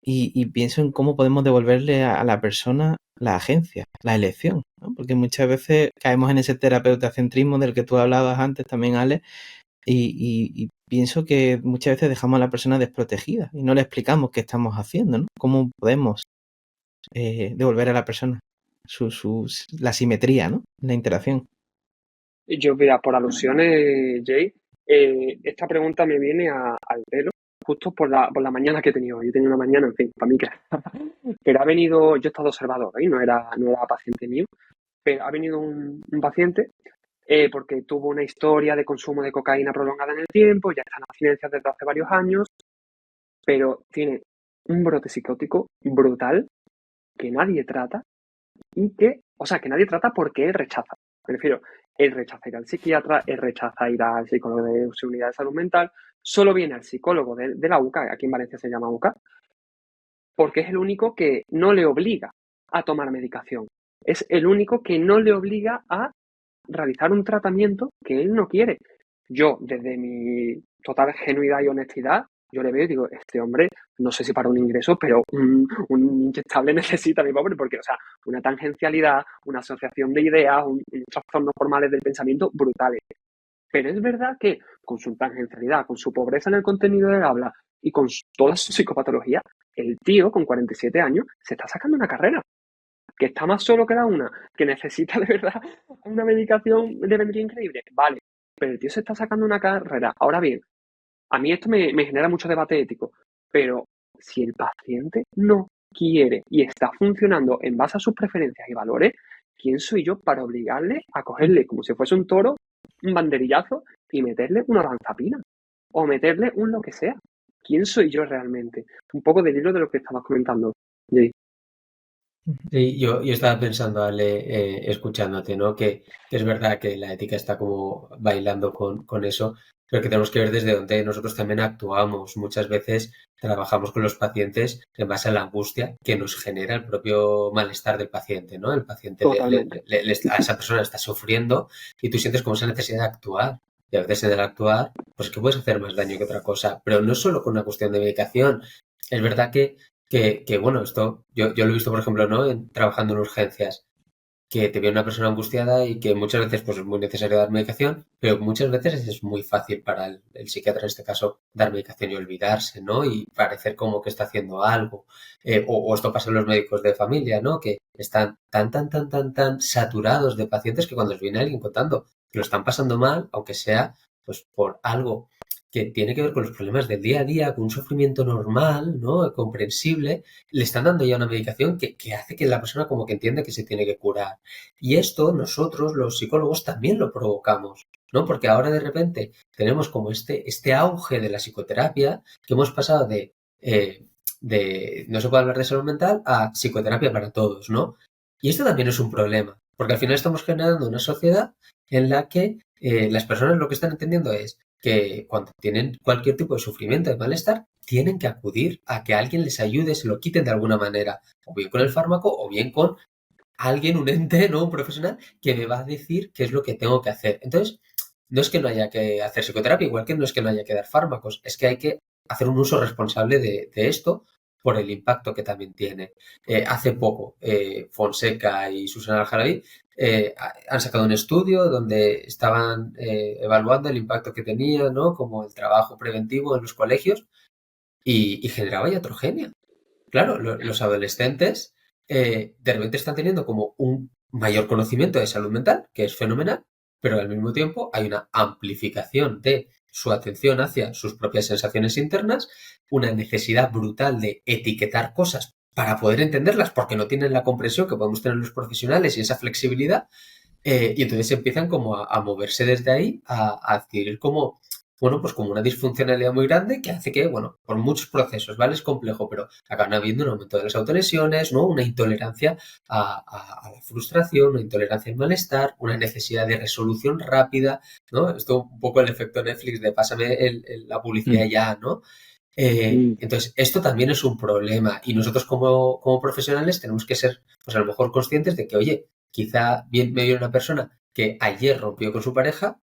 y pienso en cómo podemos devolverle a la persona la agencia, la elección, ¿no? Porque muchas veces caemos en ese terapeutacentrismo del que tú hablabas antes también, Ale, y pienso que muchas veces dejamos a la persona desprotegida y no le explicamos qué estamos haciendo, ¿no? Cómo podemos devolver a la persona la simetría, ¿no? La interacción. Yo, mira, por alusiones, Jay, esta pregunta me viene al pelo justo por la mañana que he tenido. Yo he tenido una mañana, en fin, para mí pero ha venido, yo he estado observador, ¿eh? No era paciente mío, pero ha venido un paciente porque tuvo una historia de consumo de cocaína prolongada en el tiempo, ya está en abstinencia desde hace varios años, pero tiene un brote psicótico brutal que nadie trata y que nadie trata porque él rechaza. Me refiero, él rechaza ir al psiquiatra, él rechaza ir al psicólogo de su unidad de salud mental, solo viene al psicólogo de la UCA, aquí en Valencia se llama UCA, porque es el único que no le obliga a tomar medicación. Es el único que no le obliga a realizar un tratamiento que él no quiere. Yo, desde mi total genuidad y honestidad, yo le veo y digo, este hombre, no sé si para un ingreso, pero un inyectable necesita, mi pobre, porque, una tangencialidad, una asociación de ideas, unos trastornos formales del pensamiento brutales. Pero es verdad que con su tangencialidad, con su pobreza en el contenido del habla y con toda su psicopatología, el tío con 47 años se está sacando una carrera. Que está más solo que la una, que necesita de verdad una medicación, le vendría increíble. Vale, pero el tío se está sacando una carrera. Ahora bien, a mí esto me genera mucho debate ético, pero si el paciente no quiere y está funcionando en base a sus preferencias y valores, ¿quién soy yo para obligarle a cogerle como si fuese un toro, un banderillazo y meterle una danzapina? O meterle un lo que sea. ¿Quién soy yo realmente? Un poco del hilo de lo que estabas comentando, Jay. Sí, yo estaba pensando, Ale, escuchándote, ¿no? Que es verdad que la ética está como bailando con eso, pero que tenemos que ver desde dónde nosotros también actuamos. Muchas veces trabajamos con los pacientes en base a la angustia que nos genera el propio malestar del paciente, ¿no? El paciente, Totalmente. a esa persona está sufriendo y tú sientes como esa necesidad de actuar. Y a veces en el actuar, pues que puedes hacer más daño que otra cosa. Pero no solo con una cuestión de medicación. Es verdad que bueno, esto yo lo he visto, por ejemplo, ¿no? Trabajando en urgencias, que te viene una persona angustiada y que muchas veces pues es muy necesario dar medicación, pero muchas veces es muy fácil para el psiquiatra, en este caso, dar medicación y olvidarse, ¿no? Y parecer como que está haciendo algo. O esto pasa en los médicos de familia, ¿no? Que están tan saturados de pacientes que cuando les viene alguien contando que lo están pasando mal, aunque sea pues por algo que tiene que ver con los problemas del día a día, con un sufrimiento normal, ¿no? Comprensible, le están dando ya una medicación que hace que la persona como que entienda que se tiene que curar. Y esto nosotros, los psicólogos, también lo provocamos, ¿no? Porque ahora de repente tenemos como este auge de la psicoterapia, que hemos pasado de no se puede hablar de salud mental a psicoterapia para todos, ¿no? Y esto también es un problema, porque al final estamos generando una sociedad en la que las personas lo que están entendiendo es que cuando tienen cualquier tipo de sufrimiento, de malestar, tienen que acudir a que alguien les ayude, se lo quiten de alguna manera, o bien con el fármaco, o bien con alguien, un ente, ¿no? Un profesional, que me va a decir qué es lo que tengo que hacer. Entonces, no es que no haya que hacer psicoterapia, igual que no es que no haya que dar fármacos, es que hay que hacer un uso responsable de esto por el impacto que también tiene. Hace poco, Fonseca y Susana Al-Jarabi han sacado un estudio donde estaban evaluando el impacto que tenía, ¿no? Como el trabajo preventivo en los colegios y generaba iatrogenia. Claro, los adolescentes de repente están teniendo como un mayor conocimiento de salud mental, que es fenomenal, pero al mismo tiempo hay una amplificación de su atención hacia sus propias sensaciones internas, una necesidad brutal de etiquetar cosas para poder entenderlas, porque no tienen la comprensión que podemos tener los profesionales y esa flexibilidad, y entonces empiezan como a moverse desde ahí, a adquirir como, bueno, pues como una disfuncionalidad muy grande que hace que, bueno, por muchos procesos, ¿vale? Es complejo, pero acaban habiendo un aumento de las autolesiones, ¿no? Una intolerancia a la frustración, una intolerancia al malestar, una necesidad de resolución rápida, ¿no? Esto un poco el efecto Netflix de pásame la publicidad ya, ¿no? Entonces, esto también es un problema y nosotros como profesionales tenemos que ser, pues a lo mejor conscientes de que, oye, quizá bien me viene una persona que ayer rompió con su pareja,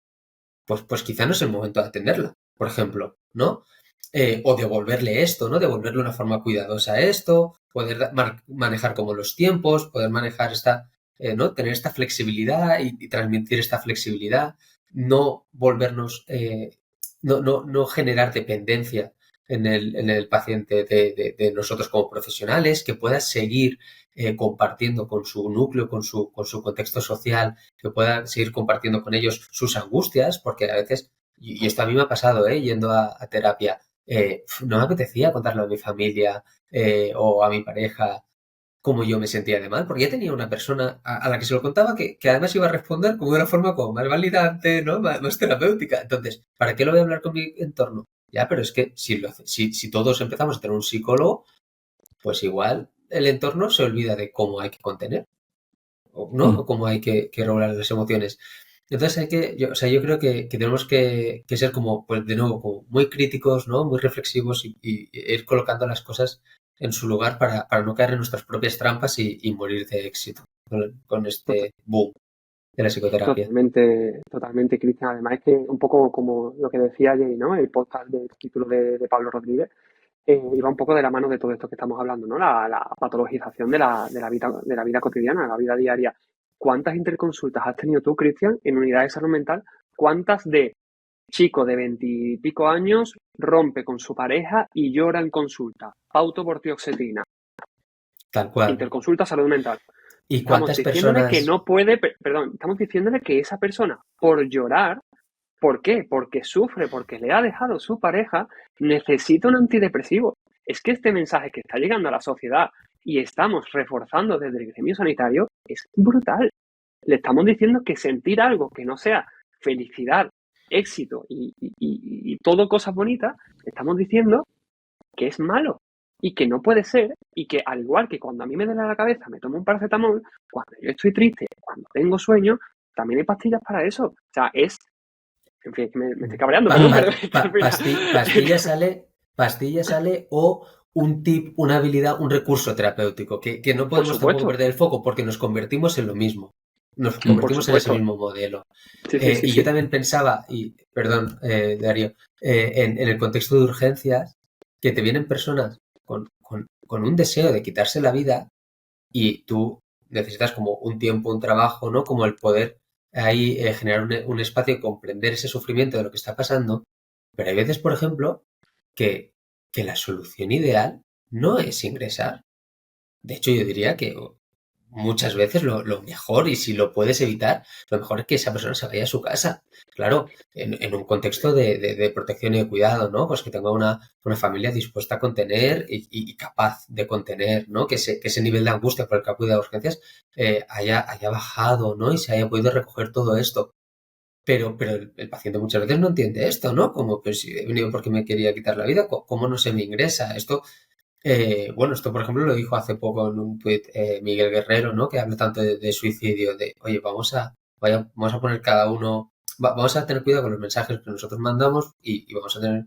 pues quizá no es el momento de atenderla, por ejemplo, ¿no? O devolverle esto, ¿no? Devolverle una forma cuidadosa a esto, poder manejar como los tiempos, poder manejar ¿no? Tener esta flexibilidad y transmitir esta flexibilidad, no volvernos, no generar dependencia en el paciente de nosotros como profesionales, que pueda seguir compartiendo con su núcleo, con su contexto social, que pueda seguir compartiendo con ellos sus angustias, porque a veces, y esto a mí me ha pasado, yendo a terapia, no me apetecía contarle a mi familia o a mi pareja cómo yo me sentía de mal, porque ya tenía una persona a la que se lo contaba que además iba a responder como de una forma como más validante, ¿no? Más terapéutica. Entonces, ¿para qué lo voy a hablar con mi entorno? Ya, pero es que si todos empezamos a tener un psicólogo, pues igual el entorno se olvida de cómo hay que contener, ¿no? O cómo hay que regular las emociones. Entonces yo creo que tenemos que ser como, pues de nuevo, como muy críticos, ¿no? Muy reflexivos y ir colocando las cosas en su lugar para no caer en nuestras propias trampas y morir de éxito con este boom de la psicoterapia. Totalmente, Cristian. Además es que un poco como lo que decía Jay, ¿no? El podcast del título de Pablo Rodríguez, iba un poco de la mano de todo esto que estamos hablando, ¿no? La patologización de la vida cotidiana, de la vida diaria. ¿Cuántas interconsultas has tenido tú, Cristian, en unidad de salud mental? ¿Cuántas de chico de 20 y pico años rompe con su pareja y llora en consulta? Autoportioxetina. Tal cual. Interconsulta salud mental. ¿Y cuántas diciéndole personas? que no puede, perdón, estamos diciéndole que esa persona, por llorar, ¿por qué? Porque sufre, porque le ha dejado su pareja, necesita un antidepresivo. Es que este mensaje que está llegando a la sociedad y estamos reforzando desde el gremio sanitario es brutal. Le estamos diciendo que sentir algo que no sea felicidad, éxito y todo cosas bonitas, le estamos diciendo que es malo y que no puede ser, y que al igual que cuando a mí me duele la cabeza me tomo un paracetamol, cuando yo estoy triste, cuando tengo sueño, también hay pastillas para eso. O sea, en fin, me estoy cabreando. Pastilla sale o un tip, una habilidad, un recurso terapéutico que no podemos tampoco perder el foco porque nos convertimos en lo mismo. Nos convertimos en ese mismo modelo. Sí. Yo también pensaba, perdón, Darío, en el contexto de urgencias, que te vienen personas con un deseo de quitarse la vida y tú necesitas como un tiempo, un trabajo, ¿no? Como el poder ahí generar un espacio y comprender ese sufrimiento de lo que está pasando. Pero hay veces, por ejemplo, que la solución ideal no es ingresar. De hecho, yo diría que muchas veces lo mejor, y si lo puedes evitar, lo mejor es que esa persona se vaya a su casa. Claro, en un contexto de protección y de cuidado, ¿no? Pues que tenga una familia dispuesta a contener y capaz de contener, ¿no? Que ese nivel de angustia por el que acude a urgencias haya bajado, ¿no? Y se haya podido recoger todo esto. Pero el paciente muchas veces no entiende esto, ¿no? Como, pues si he venido porque me quería quitar la vida, ¿cómo no se me ingresa? Bueno, esto por ejemplo lo dijo hace poco en un tuit Miguel Guerrero, ¿no? Que habla tanto de suicidio, de, oye, vamos a poner cada uno, vamos a tener cuidado con los mensajes que nosotros mandamos y vamos a tener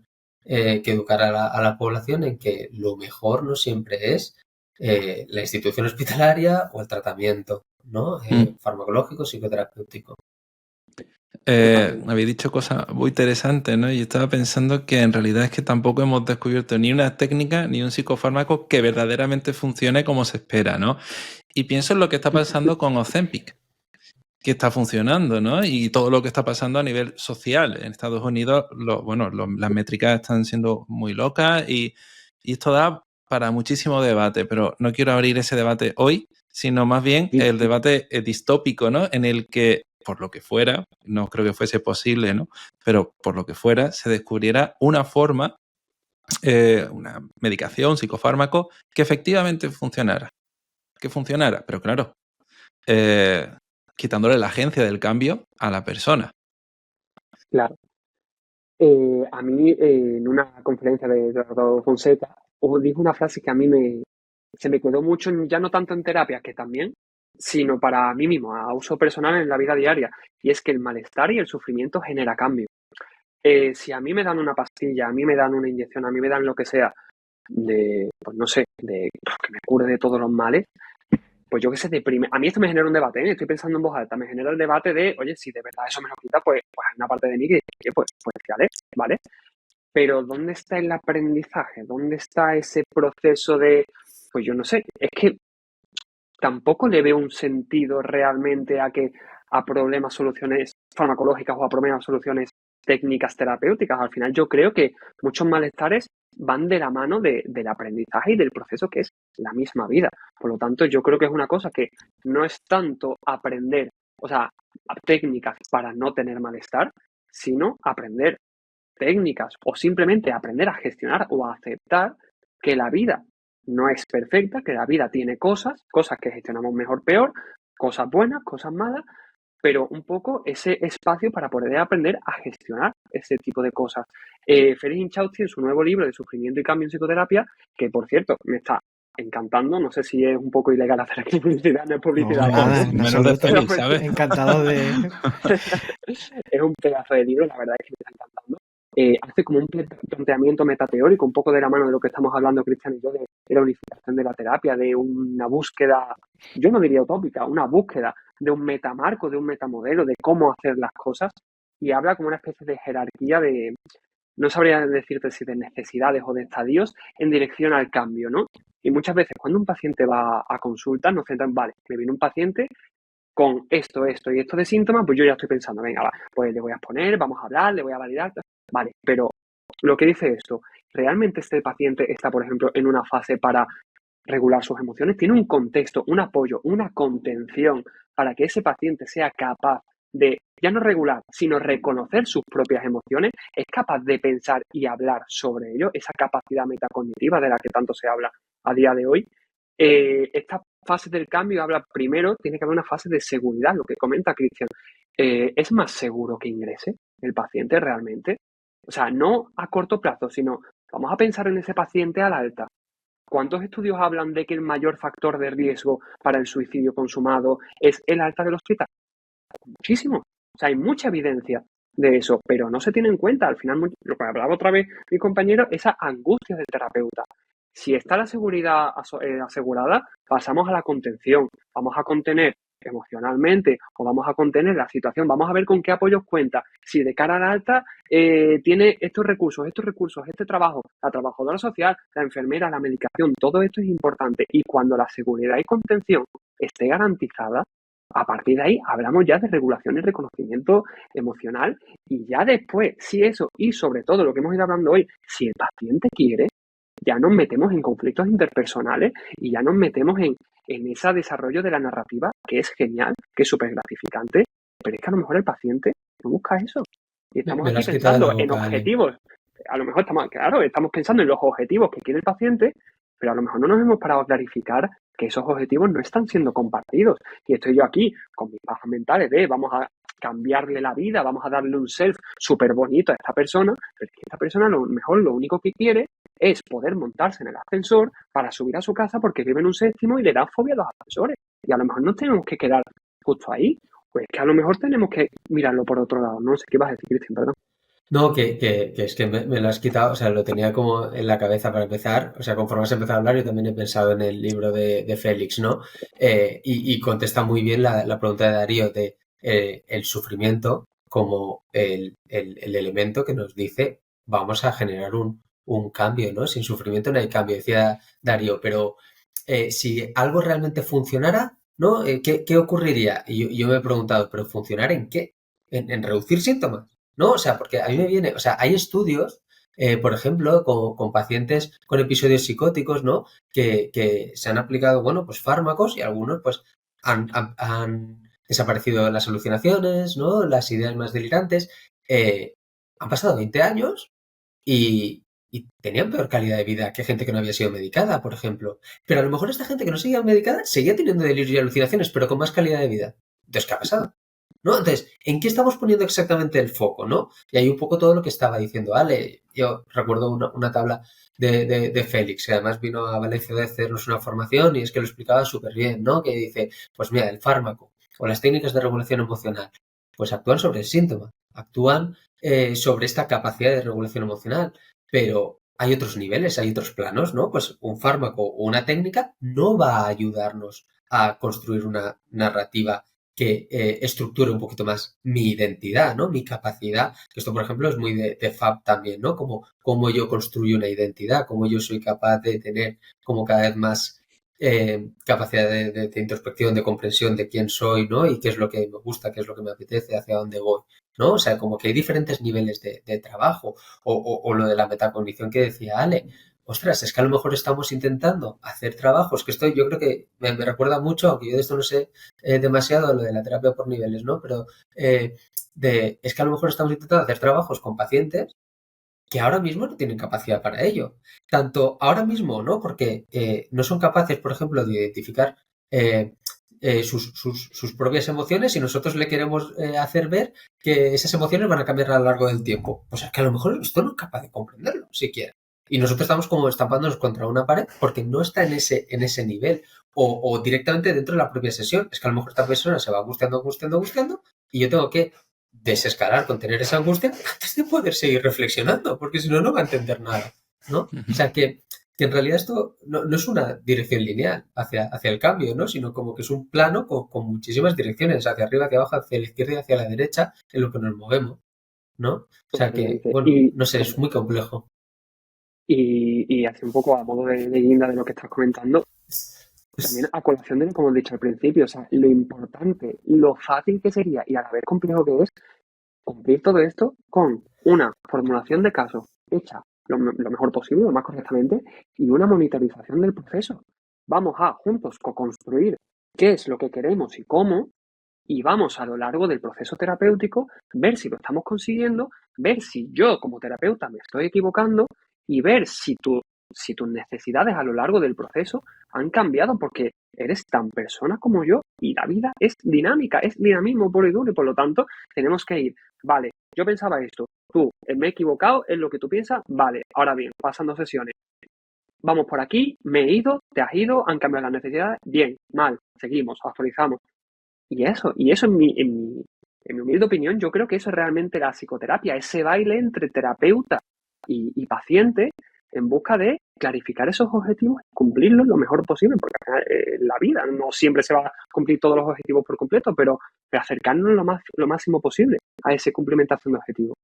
que educar a la población en que lo mejor no siempre es la institución hospitalaria o el tratamiento, ¿no? Farmacológico, psicoterapéutico. Habéis dicho cosas muy interesantes, ¿no? Y estaba pensando que en realidad es que tampoco hemos descubierto ni una técnica ni un psicofármaco que verdaderamente funcione como se espera, ¿no? Y pienso en lo que está pasando con Ozempic, que está funcionando, ¿no? Y todo lo que está pasando a nivel social. En Estados Unidos, las métricas están siendo muy locas y esto da para muchísimo debate, pero no quiero abrir ese debate hoy, sino más bien el debate distópico, ¿no? En el que, por lo que fuera, no creo que fuese posible, ¿no? Pero por lo que fuera, se descubriera una forma, una medicación, psicofármaco, que efectivamente funcionara. Pero claro, quitándole la agencia del cambio a la persona. Claro. A mí, en una conferencia de Eduardo Fonseca, dijo una frase que a mí se me quedó mucho, ya no tanto en terapia, que también, sino para mí mismo, a uso personal en la vida diaria, y es que el malestar y el sufrimiento genera cambio. Si a mí me dan una pastilla, a mí me dan una inyección, a mí me dan lo que sea, pues no sé, de que me cure de todos los males, pues yo qué sé, a mí esto me genera un debate, ¿eh? Estoy pensando en voz alta, me genera el debate de, oye, si de verdad eso me lo quita, pues hay una parte de mí que pues fíjate, ¿vale? Pero ¿dónde está el aprendizaje? ¿Dónde está ese proceso de, pues yo no sé, es que tampoco le veo un sentido realmente a que a problemas soluciones farmacológicas o a problemas soluciones técnicas terapéuticas? Al final yo creo que muchos malestares van de la mano del aprendizaje y del proceso que es la misma vida. Por lo tanto, yo creo que es una cosa que no es tanto aprender, o sea, técnicas para no tener malestar, sino aprender técnicas o simplemente aprender a gestionar o a aceptar que la vida no es perfecta, que la vida tiene cosas que gestionamos mejor, peor, cosas buenas, cosas malas, pero un poco ese espacio para poder aprender a gestionar ese tipo de cosas. Félix Inchausti, en su nuevo libro de Sufrimiento y Cambio en Psicoterapia, que por cierto me está encantando, no sé si es un poco ilegal hacer aquí publicidad, no es publicidad. No, nada, menos de Félix, ¿sabes? Encantado de... Es un pedazo de libro, la verdad es que me está encantando. Hace como un planteamiento metateórico, un poco de la mano de lo que estamos hablando Cristian y yo, de la unificación de la terapia, de una búsqueda, yo no diría utópica, una búsqueda de un metamarco, de un metamodelo, de cómo hacer las cosas, y habla como una especie de jerarquía de, no sabría decirte si de necesidades o de estadios en dirección al cambio, ¿no? Y muchas veces cuando un paciente va a consulta nos centran, vale, me viene un paciente con esto y esto de síntomas, pues yo ya estoy pensando, venga, va, pues le voy a exponer, vamos a hablar, le voy a validar, vale, pero lo que dice esto, ¿realmente este paciente está, por ejemplo, en una fase para regular sus emociones? ¿Tiene un contexto, un apoyo, una contención para que ese paciente sea capaz de, ya no regular, sino reconocer sus propias emociones? ¿Es capaz de pensar y hablar sobre ello? Esa capacidad metacognitiva de la que tanto se habla a día de hoy. Esta fase del cambio habla primero, tiene que haber una fase de seguridad, lo que comenta Cristian. ¿Es más seguro que ingrese el paciente realmente? O sea, no a corto plazo, sino vamos a pensar en ese paciente al alta. ¿Cuántos estudios hablan de que el mayor factor de riesgo para el suicidio consumado es el alta del hospital? Muchísimo. O sea, hay mucha evidencia de eso, pero no se tiene en cuenta. Al final, lo que hablaba otra vez mi compañero, esa angustia del terapeuta. Si está la seguridad asegurada, pasamos a la contención. Vamos a contener emocionalmente o vamos a contener la situación. Vamos a ver con qué apoyos cuenta. Si de cara al alta tiene estos recursos, este trabajo, la trabajadora social, la enfermera, la medicación, todo esto es importante. Y cuando la seguridad y contención esté garantizada, a partir de ahí hablamos ya de regulación y reconocimiento emocional, y ya después, si eso, y sobre todo lo que hemos ido hablando hoy, si el paciente quiere, ya nos metemos en conflictos interpersonales y ya nos metemos en ese desarrollo de la narrativa, que es genial, que es súper gratificante, pero es que a lo mejor el paciente no busca eso. Y estamos Me lo aquí has quitado de pensando la en boca, Ale. objetivos. A lo mejor estamos pensando en los objetivos que quiere el paciente, pero a lo mejor no nos hemos parado a clarificar que esos objetivos no están siendo compartidos. Y estoy yo aquí con mis bajas mentales de vamos a cambiarle la vida, vamos a darle un self súper bonito a esta persona, pero es que esta persona a lo mejor lo único que quiere es poder montarse en el ascensor para subir a su casa porque vive en un séptimo y le da fobia a los ascensores. Y a lo mejor nos tenemos que quedar justo ahí. Pues que a lo mejor tenemos que mirarlo por otro lado. No sé qué vas a decir, Cristian, perdón. No, que es que me lo has quitado, o sea, lo tenía como en la cabeza para empezar, o sea, conforme has empezado a hablar, yo también he pensado en el libro de Félix, ¿no? Y contesta muy bien la pregunta de Darío de el sufrimiento como el elemento que nos dice vamos a generar un cambio, ¿no? Sin sufrimiento no hay cambio, decía Darío, pero si algo realmente funcionara, ¿no? ¿Qué ocurriría? Y yo me he preguntado, ¿pero funcionar en qué? ¿En reducir síntomas? ¿No? O sea, porque a mí me viene, o sea, hay estudios, por ejemplo, con pacientes con episodios psicóticos, ¿no? Que se han aplicado, bueno, pues fármacos y algunos, pues, han desaparecido las alucinaciones, ¿no? Las ideas más delirantes. Han pasado 20 años y tenían peor calidad de vida que gente que no había sido medicada, por ejemplo. Pero a lo mejor esta gente que no seguía medicada seguía teniendo delirios y alucinaciones, pero con más calidad de vida. Entonces, ¿qué ha pasado? ¿No? Entonces, ¿en qué estamos poniendo exactamente el foco, no? Y hay un poco todo lo que estaba diciendo Ale. Yo recuerdo una tabla de Félix, que además vino a Valencia de hacernos una formación y es que lo explicaba súper bien, ¿no? Que dice, pues mira, el fármaco o las técnicas de regulación emocional, pues actúan sobre el síntoma, actúan sobre esta capacidad de regulación emocional, pero hay otros niveles, hay otros planos, ¿no? Pues un fármaco o una técnica no va a ayudarnos a construir una narrativa que estructure un poquito más mi identidad, ¿no? Mi capacidad. Esto, por ejemplo, es muy de Fab también, ¿no? Cómo yo construyo una identidad, cómo yo soy capaz de tener como cada vez más capacidad de introspección, de comprensión de quién soy, ¿no? Y qué es lo que me gusta, qué es lo que me apetece, hacia dónde voy, ¿no? O sea, como que hay diferentes niveles de trabajo. O lo de la metacognición que decía Ale. Ostras, es que a lo mejor estamos intentando hacer trabajos, que esto yo creo que me recuerda mucho, aunque yo de esto no sé demasiado, lo de la terapia por niveles, ¿no? Pero es que a lo mejor estamos intentando hacer trabajos con pacientes que ahora mismo no tienen capacidad para ello. Tanto ahora mismo, ¿no? Porque no son capaces, por ejemplo, de identificar sus propias emociones y nosotros le queremos hacer ver que esas emociones van a cambiar a lo largo del tiempo. Pues es que a lo mejor esto no es capaz de comprenderlo, siquiera. Y nosotros estamos como estampándonos contra una pared porque no está en ese nivel. O directamente dentro de la propia sesión. Es que a lo mejor esta persona se va angustiando y yo tengo que desescalar, contener esa angustia antes de poder seguir reflexionando, porque si no, no va a entender nada, ¿no? O sea que en realidad esto no es una dirección lineal hacia el cambio, ¿no? Sino como que es un plano con muchísimas direcciones, hacia arriba, hacia abajo, hacia la izquierda y hacia la derecha, en lo que nos movemos, ¿no? O sea que, bueno, no sé, es muy complejo. Y hace un poco a modo de guinda de lo que estás comentando, también a colación de lo que hemos dicho al principio, o sea, lo importante, lo fácil que sería y a la vez complejo que es cumplir todo esto con una formulación de casos hecha lo mejor posible, lo más correctamente, y una monitorización del proceso. Vamos a juntos co-construir qué es lo que queremos y cómo, y vamos a lo largo del proceso terapéutico ver si lo estamos consiguiendo, ver si yo como terapeuta me estoy equivocando y ver si tus necesidades a lo largo del proceso han cambiado porque eres tan persona como yo y la vida es dinámica, es dinamismo puro y duro y por lo tanto tenemos que ir, vale, yo pensaba esto, tú me he equivocado en lo que tú piensas, vale, ahora bien, pasando sesiones, vamos por aquí, me he ido, te has ido, han cambiado las necesidades, bien, mal, seguimos, actualizamos. Y eso en mi humilde opinión, yo creo que eso es realmente la psicoterapia, ese baile entre terapeuta y paciente en busca de clarificar esos objetivos y cumplirlos lo mejor posible, porque al final, la vida no siempre se va a cumplir todos los objetivos por completo, pero acercarnos lo máximo posible a esa cumplimentación de objetivos.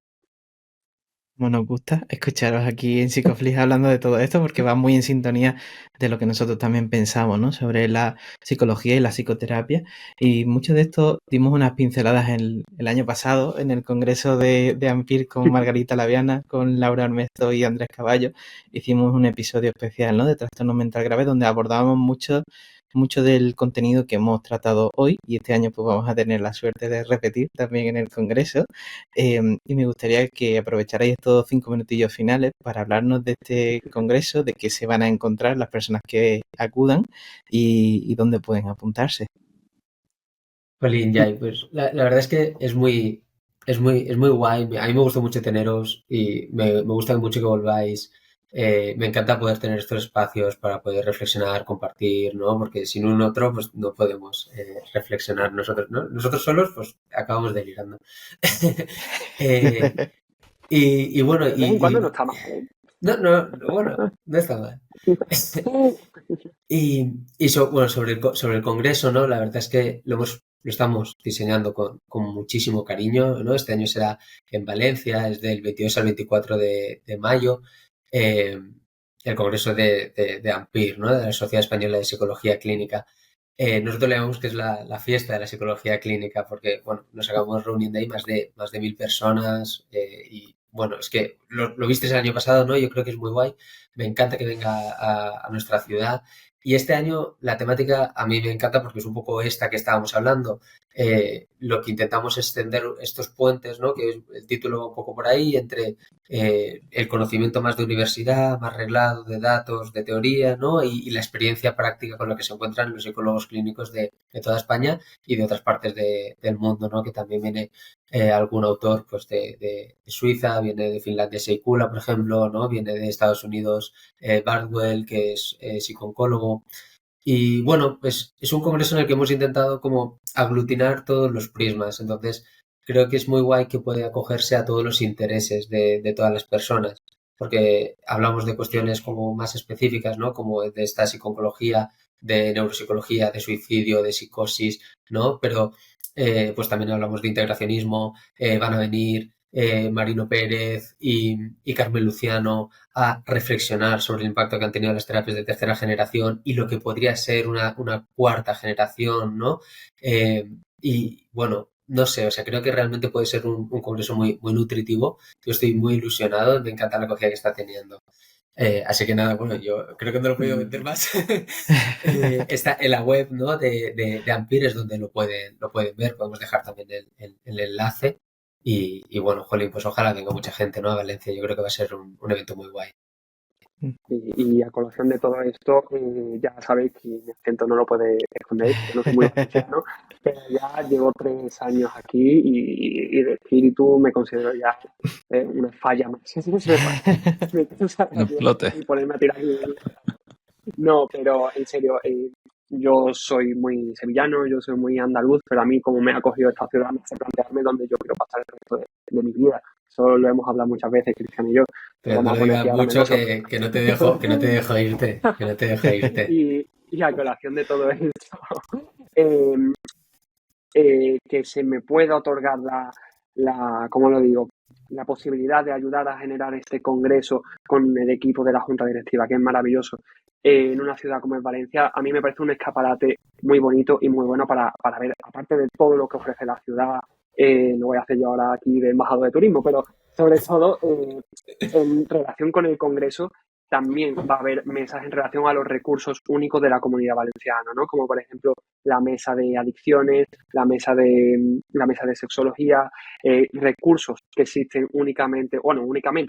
Bueno, nos gusta escucharos aquí en Psicoflix hablando de todo esto porque va muy en sintonía de lo que nosotros también pensamos, ¿no? Sobre la psicología y la psicoterapia. Y mucho de esto dimos unas pinceladas el año pasado en el congreso de Ampir con Margarita Laviana, con Laura Armesto y Andrés Caballo. Hicimos un episodio especial, ¿no? De trastorno mental grave donde abordábamos mucho mucho del contenido que hemos tratado hoy, y este año pues vamos a tener la suerte de repetir también en el Congreso. Y me gustaría que aprovecharais estos 5 minutillos finales para hablarnos de este Congreso, de qué se van a encontrar las personas que acudan y dónde pueden apuntarse. Jolín, Jai, pues la verdad es que es muy guay. A mí me gustó mucho teneros y me gusta mucho que volváis. Me encanta poder tener estos espacios para poder reflexionar, compartir, ¿no? Porque sin un otro, pues no podemos reflexionar nosotros, ¿no? Nosotros solos, pues acabamos delirando. Eh, y bueno, De vez en cuando no está mal, ¿eh? no, bueno, no está mal. Bueno, sobre el Congreso, ¿no? La verdad es que lo estamos diseñando con muchísimo cariño, ¿no? Este año será en Valencia, es del 22 al 24 de mayo, eh, el Congreso de AMPIR, ¿no? De la Sociedad Española de Psicología Clínica. Nosotros le llamamos que es la fiesta de la psicología clínica, porque, bueno, nos acabamos reuniendo ahí más de 1000 personas, y, bueno, es que lo visteis el año pasado, ¿no? Yo creo que es muy guay. Me encanta que venga a nuestra ciudad. Y este año la temática a mí me encanta porque es un poco esta que estábamos hablando. Lo que intentamos es tender estos puentes, ¿no? Que el título va un poco por ahí, entre el conocimiento más de universidad, más reglado, de datos, de teoría, ¿no? Y la experiencia práctica con la que se encuentran los psicólogos clínicos de toda España y de otras partes del mundo, ¿no? Que también viene algún autor pues de Suiza, viene de Finlandia Seikula, por ejemplo, ¿no? Viene de Estados Unidos Bardwell, que es psicooncólogo. Y bueno, pues es un congreso en el que hemos intentado como aglutinar todos los prismas. Entonces, creo que es muy guay que puede acogerse a todos los intereses de todas las personas. Porque hablamos de cuestiones como más específicas, ¿no? Como de esta psicología, de neuropsicología, de suicidio, de psicosis, ¿no? Pero pues también hablamos de integracionismo, van a venir Marino Pérez y Carmen Luciano a reflexionar sobre el impacto que han tenido las terapias de tercera generación y lo que podría ser una cuarta generación, ¿no? Y bueno, no sé, o sea, creo que realmente puede ser un congreso muy nutritivo. Yo estoy muy ilusionado, me encanta la acogida que está teniendo. Así que nada, bueno, yo creo que no lo he podido vender más. Está en la web, ¿no? de Ampere es donde lo pueden ver. Podemos dejar también el enlace. Y bueno, jolín, pues ojalá venga mucha gente, ¿no? A Valencia. Yo creo que va a ser un evento muy guay. Y a colación de todo esto, ya sabéis que mi acento no lo puede esconder, que no soy muy valenciano, pero ya llevo 3 años aquí y de espíritu me considero ya una falla más. No explote. Y ponerme a tirar. No, pero en serio, yo soy muy sevillano, yo soy muy andaluz, pero a mí como me ha acogido esta ciudad me hace plantearme dónde yo quiero pasar el resto de mi vida. Eso lo hemos hablado muchas veces, Cristian y yo. Pero no Vamos a lo poner digas aquí ahora mucho meloso. que no te dejo irte, que no te dejo irte. Y a colación de todo esto, que se me pueda otorgar ¿cómo lo digo? La posibilidad de ayudar a generar este congreso con el equipo de la Junta Directiva, que es maravilloso, en una ciudad como es Valencia, a mí me parece un escaparate muy bonito y muy bueno para ver, aparte de todo lo que ofrece la ciudad, lo voy a hacer yo ahora aquí de embajador de turismo, pero sobre todo en relación con el congreso, también va a haber mesas en relación a los recursos únicos de la comunidad valenciana, ¿no? Como por ejemplo la mesa de adicciones, la mesa de sexología, recursos que existen únicamente,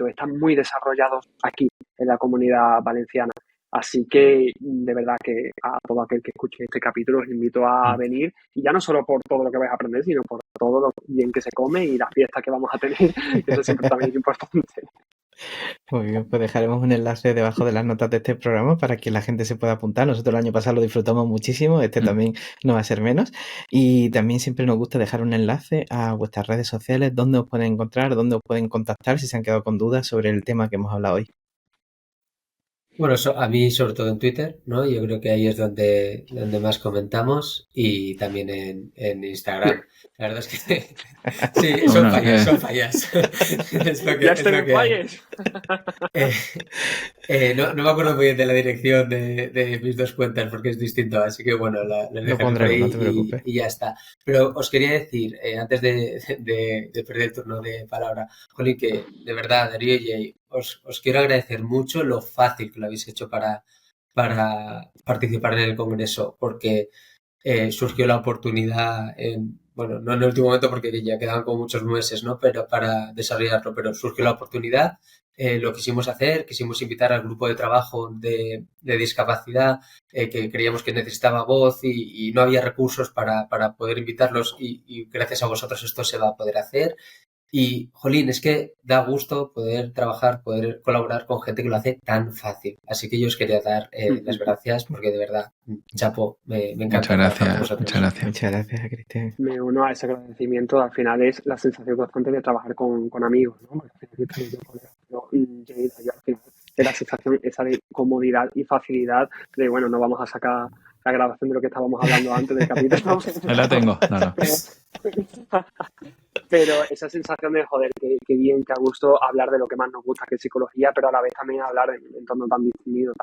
están muy desarrollados aquí en la comunidad valenciana. Así que de verdad que a todo aquel que escuche este capítulo os invito a venir, y ya no solo por todo lo que vais a aprender, sino por todo lo bien que se come y la fiesta que vamos a tener, que eso siempre también es importante. Muy bien, pues dejaremos un enlace debajo de las notas de este programa para que la gente se pueda apuntar. Nosotros el año pasado lo disfrutamos muchísimo, este también no va a ser menos. Y también siempre nos gusta dejar un enlace a vuestras redes sociales, donde os pueden encontrar, donde os pueden contactar si se han quedado con dudas sobre el tema que hemos hablado hoy. Bueno, a mí sobre todo en Twitter, ¿no? Yo creo que ahí es donde más comentamos, y también en Instagram. La verdad es que sí, son fallas. Ya estoy en fallas. No me acuerdo muy bien de la dirección de mis dos cuentas porque es distinto, así que bueno, les dejaré por ahí, no te preocupes. y ya está. Pero os quería decir, antes de perder el turno de palabra, Jolín, que de verdad, Darío y Jay, os quiero agradecer mucho lo fácil que lo habéis hecho para para participar en el congreso, porque surgió la oportunidad, bueno, no en el último momento porque ya quedaban como muchos meses, ¿no? Pero para desarrollarlo, pero surgió la oportunidad, lo quisimos hacer, quisimos invitar al grupo de trabajo de discapacidad que creíamos que necesitaba voz y no había recursos para poder invitarlos y gracias a vosotros esto se va a poder hacer. Y, jolín, es que da gusto poder trabajar, poder colaborar con gente que lo hace tan fácil. Así que yo os quería dar las gracias porque de verdad, chapo, me encanta trabajar con vosotros. Muchas gracias. Muchas gracias, Cristian. Me uno a ese agradecimiento. Al final es la sensación constante de trabajar con amigos, ¿no? Porque al final yo también tengo colegas, pero yo al final es la sensación esa de comodidad y facilidad de, bueno, no vamos a sacar la grabación de lo que estábamos hablando antes del capítulo. Ahí la tengo. No. Pero esa sensación de, joder, que bien, que a gusto hablar de lo que más nos gusta, que es psicología, pero a la vez también hablar en un entorno tan distinguido,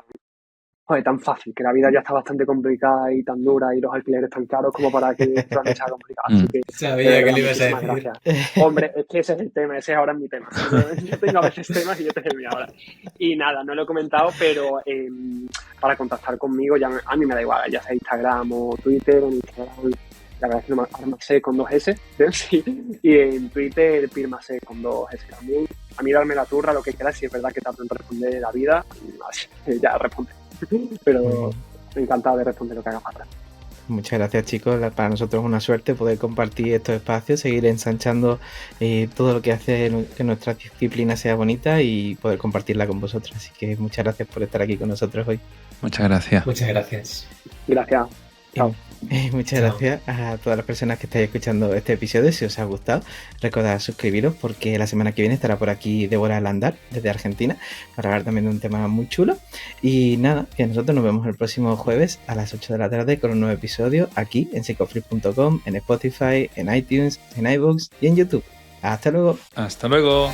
tan fácil, que la vida ya está bastante complicada y tan dura y los alquileres tan caros como para que esto no sea complicado. Así que, sabía que le ibas a decir. Gracias. Hombre, es que ese es el tema, ese ahora es mi tema. Yo tengo a veces temas y este es el mío ahora. Y nada, no lo he comentado, pero para contactar conmigo, ya a mí me da igual, ya sea Instagram o Twitter. En Instagram, la verdad es que ahora me sé con 2 S, ¿sí? Y en Twitter, Pirmase con 2 S también. A mí darme la turra, lo que quieras, si es verdad que tardo en responder la vida, así, ya responde. Pero encantado de responder lo que haga falta. Muchas gracias, chicos. Para nosotros es una suerte poder compartir estos espacios, seguir ensanchando todo lo que hace que nuestra disciplina sea bonita y poder compartirla con vosotros. Así que muchas gracias por estar aquí con nosotros hoy. Muchas gracias. Muchas gracias. Gracias. Chao. Muchas gracias a todas las personas que estáis escuchando este episodio. Si os ha gustado, recordad suscribiros porque la semana que viene estará por aquí Débora Landar desde Argentina para hablar también de un tema muy chulo. Y nada, que nosotros nos vemos el próximo jueves a las 8 de la tarde con un nuevo episodio aquí en psychoflix.com, en Spotify, en iTunes, en iVoox y en YouTube. Hasta luego. Hasta luego.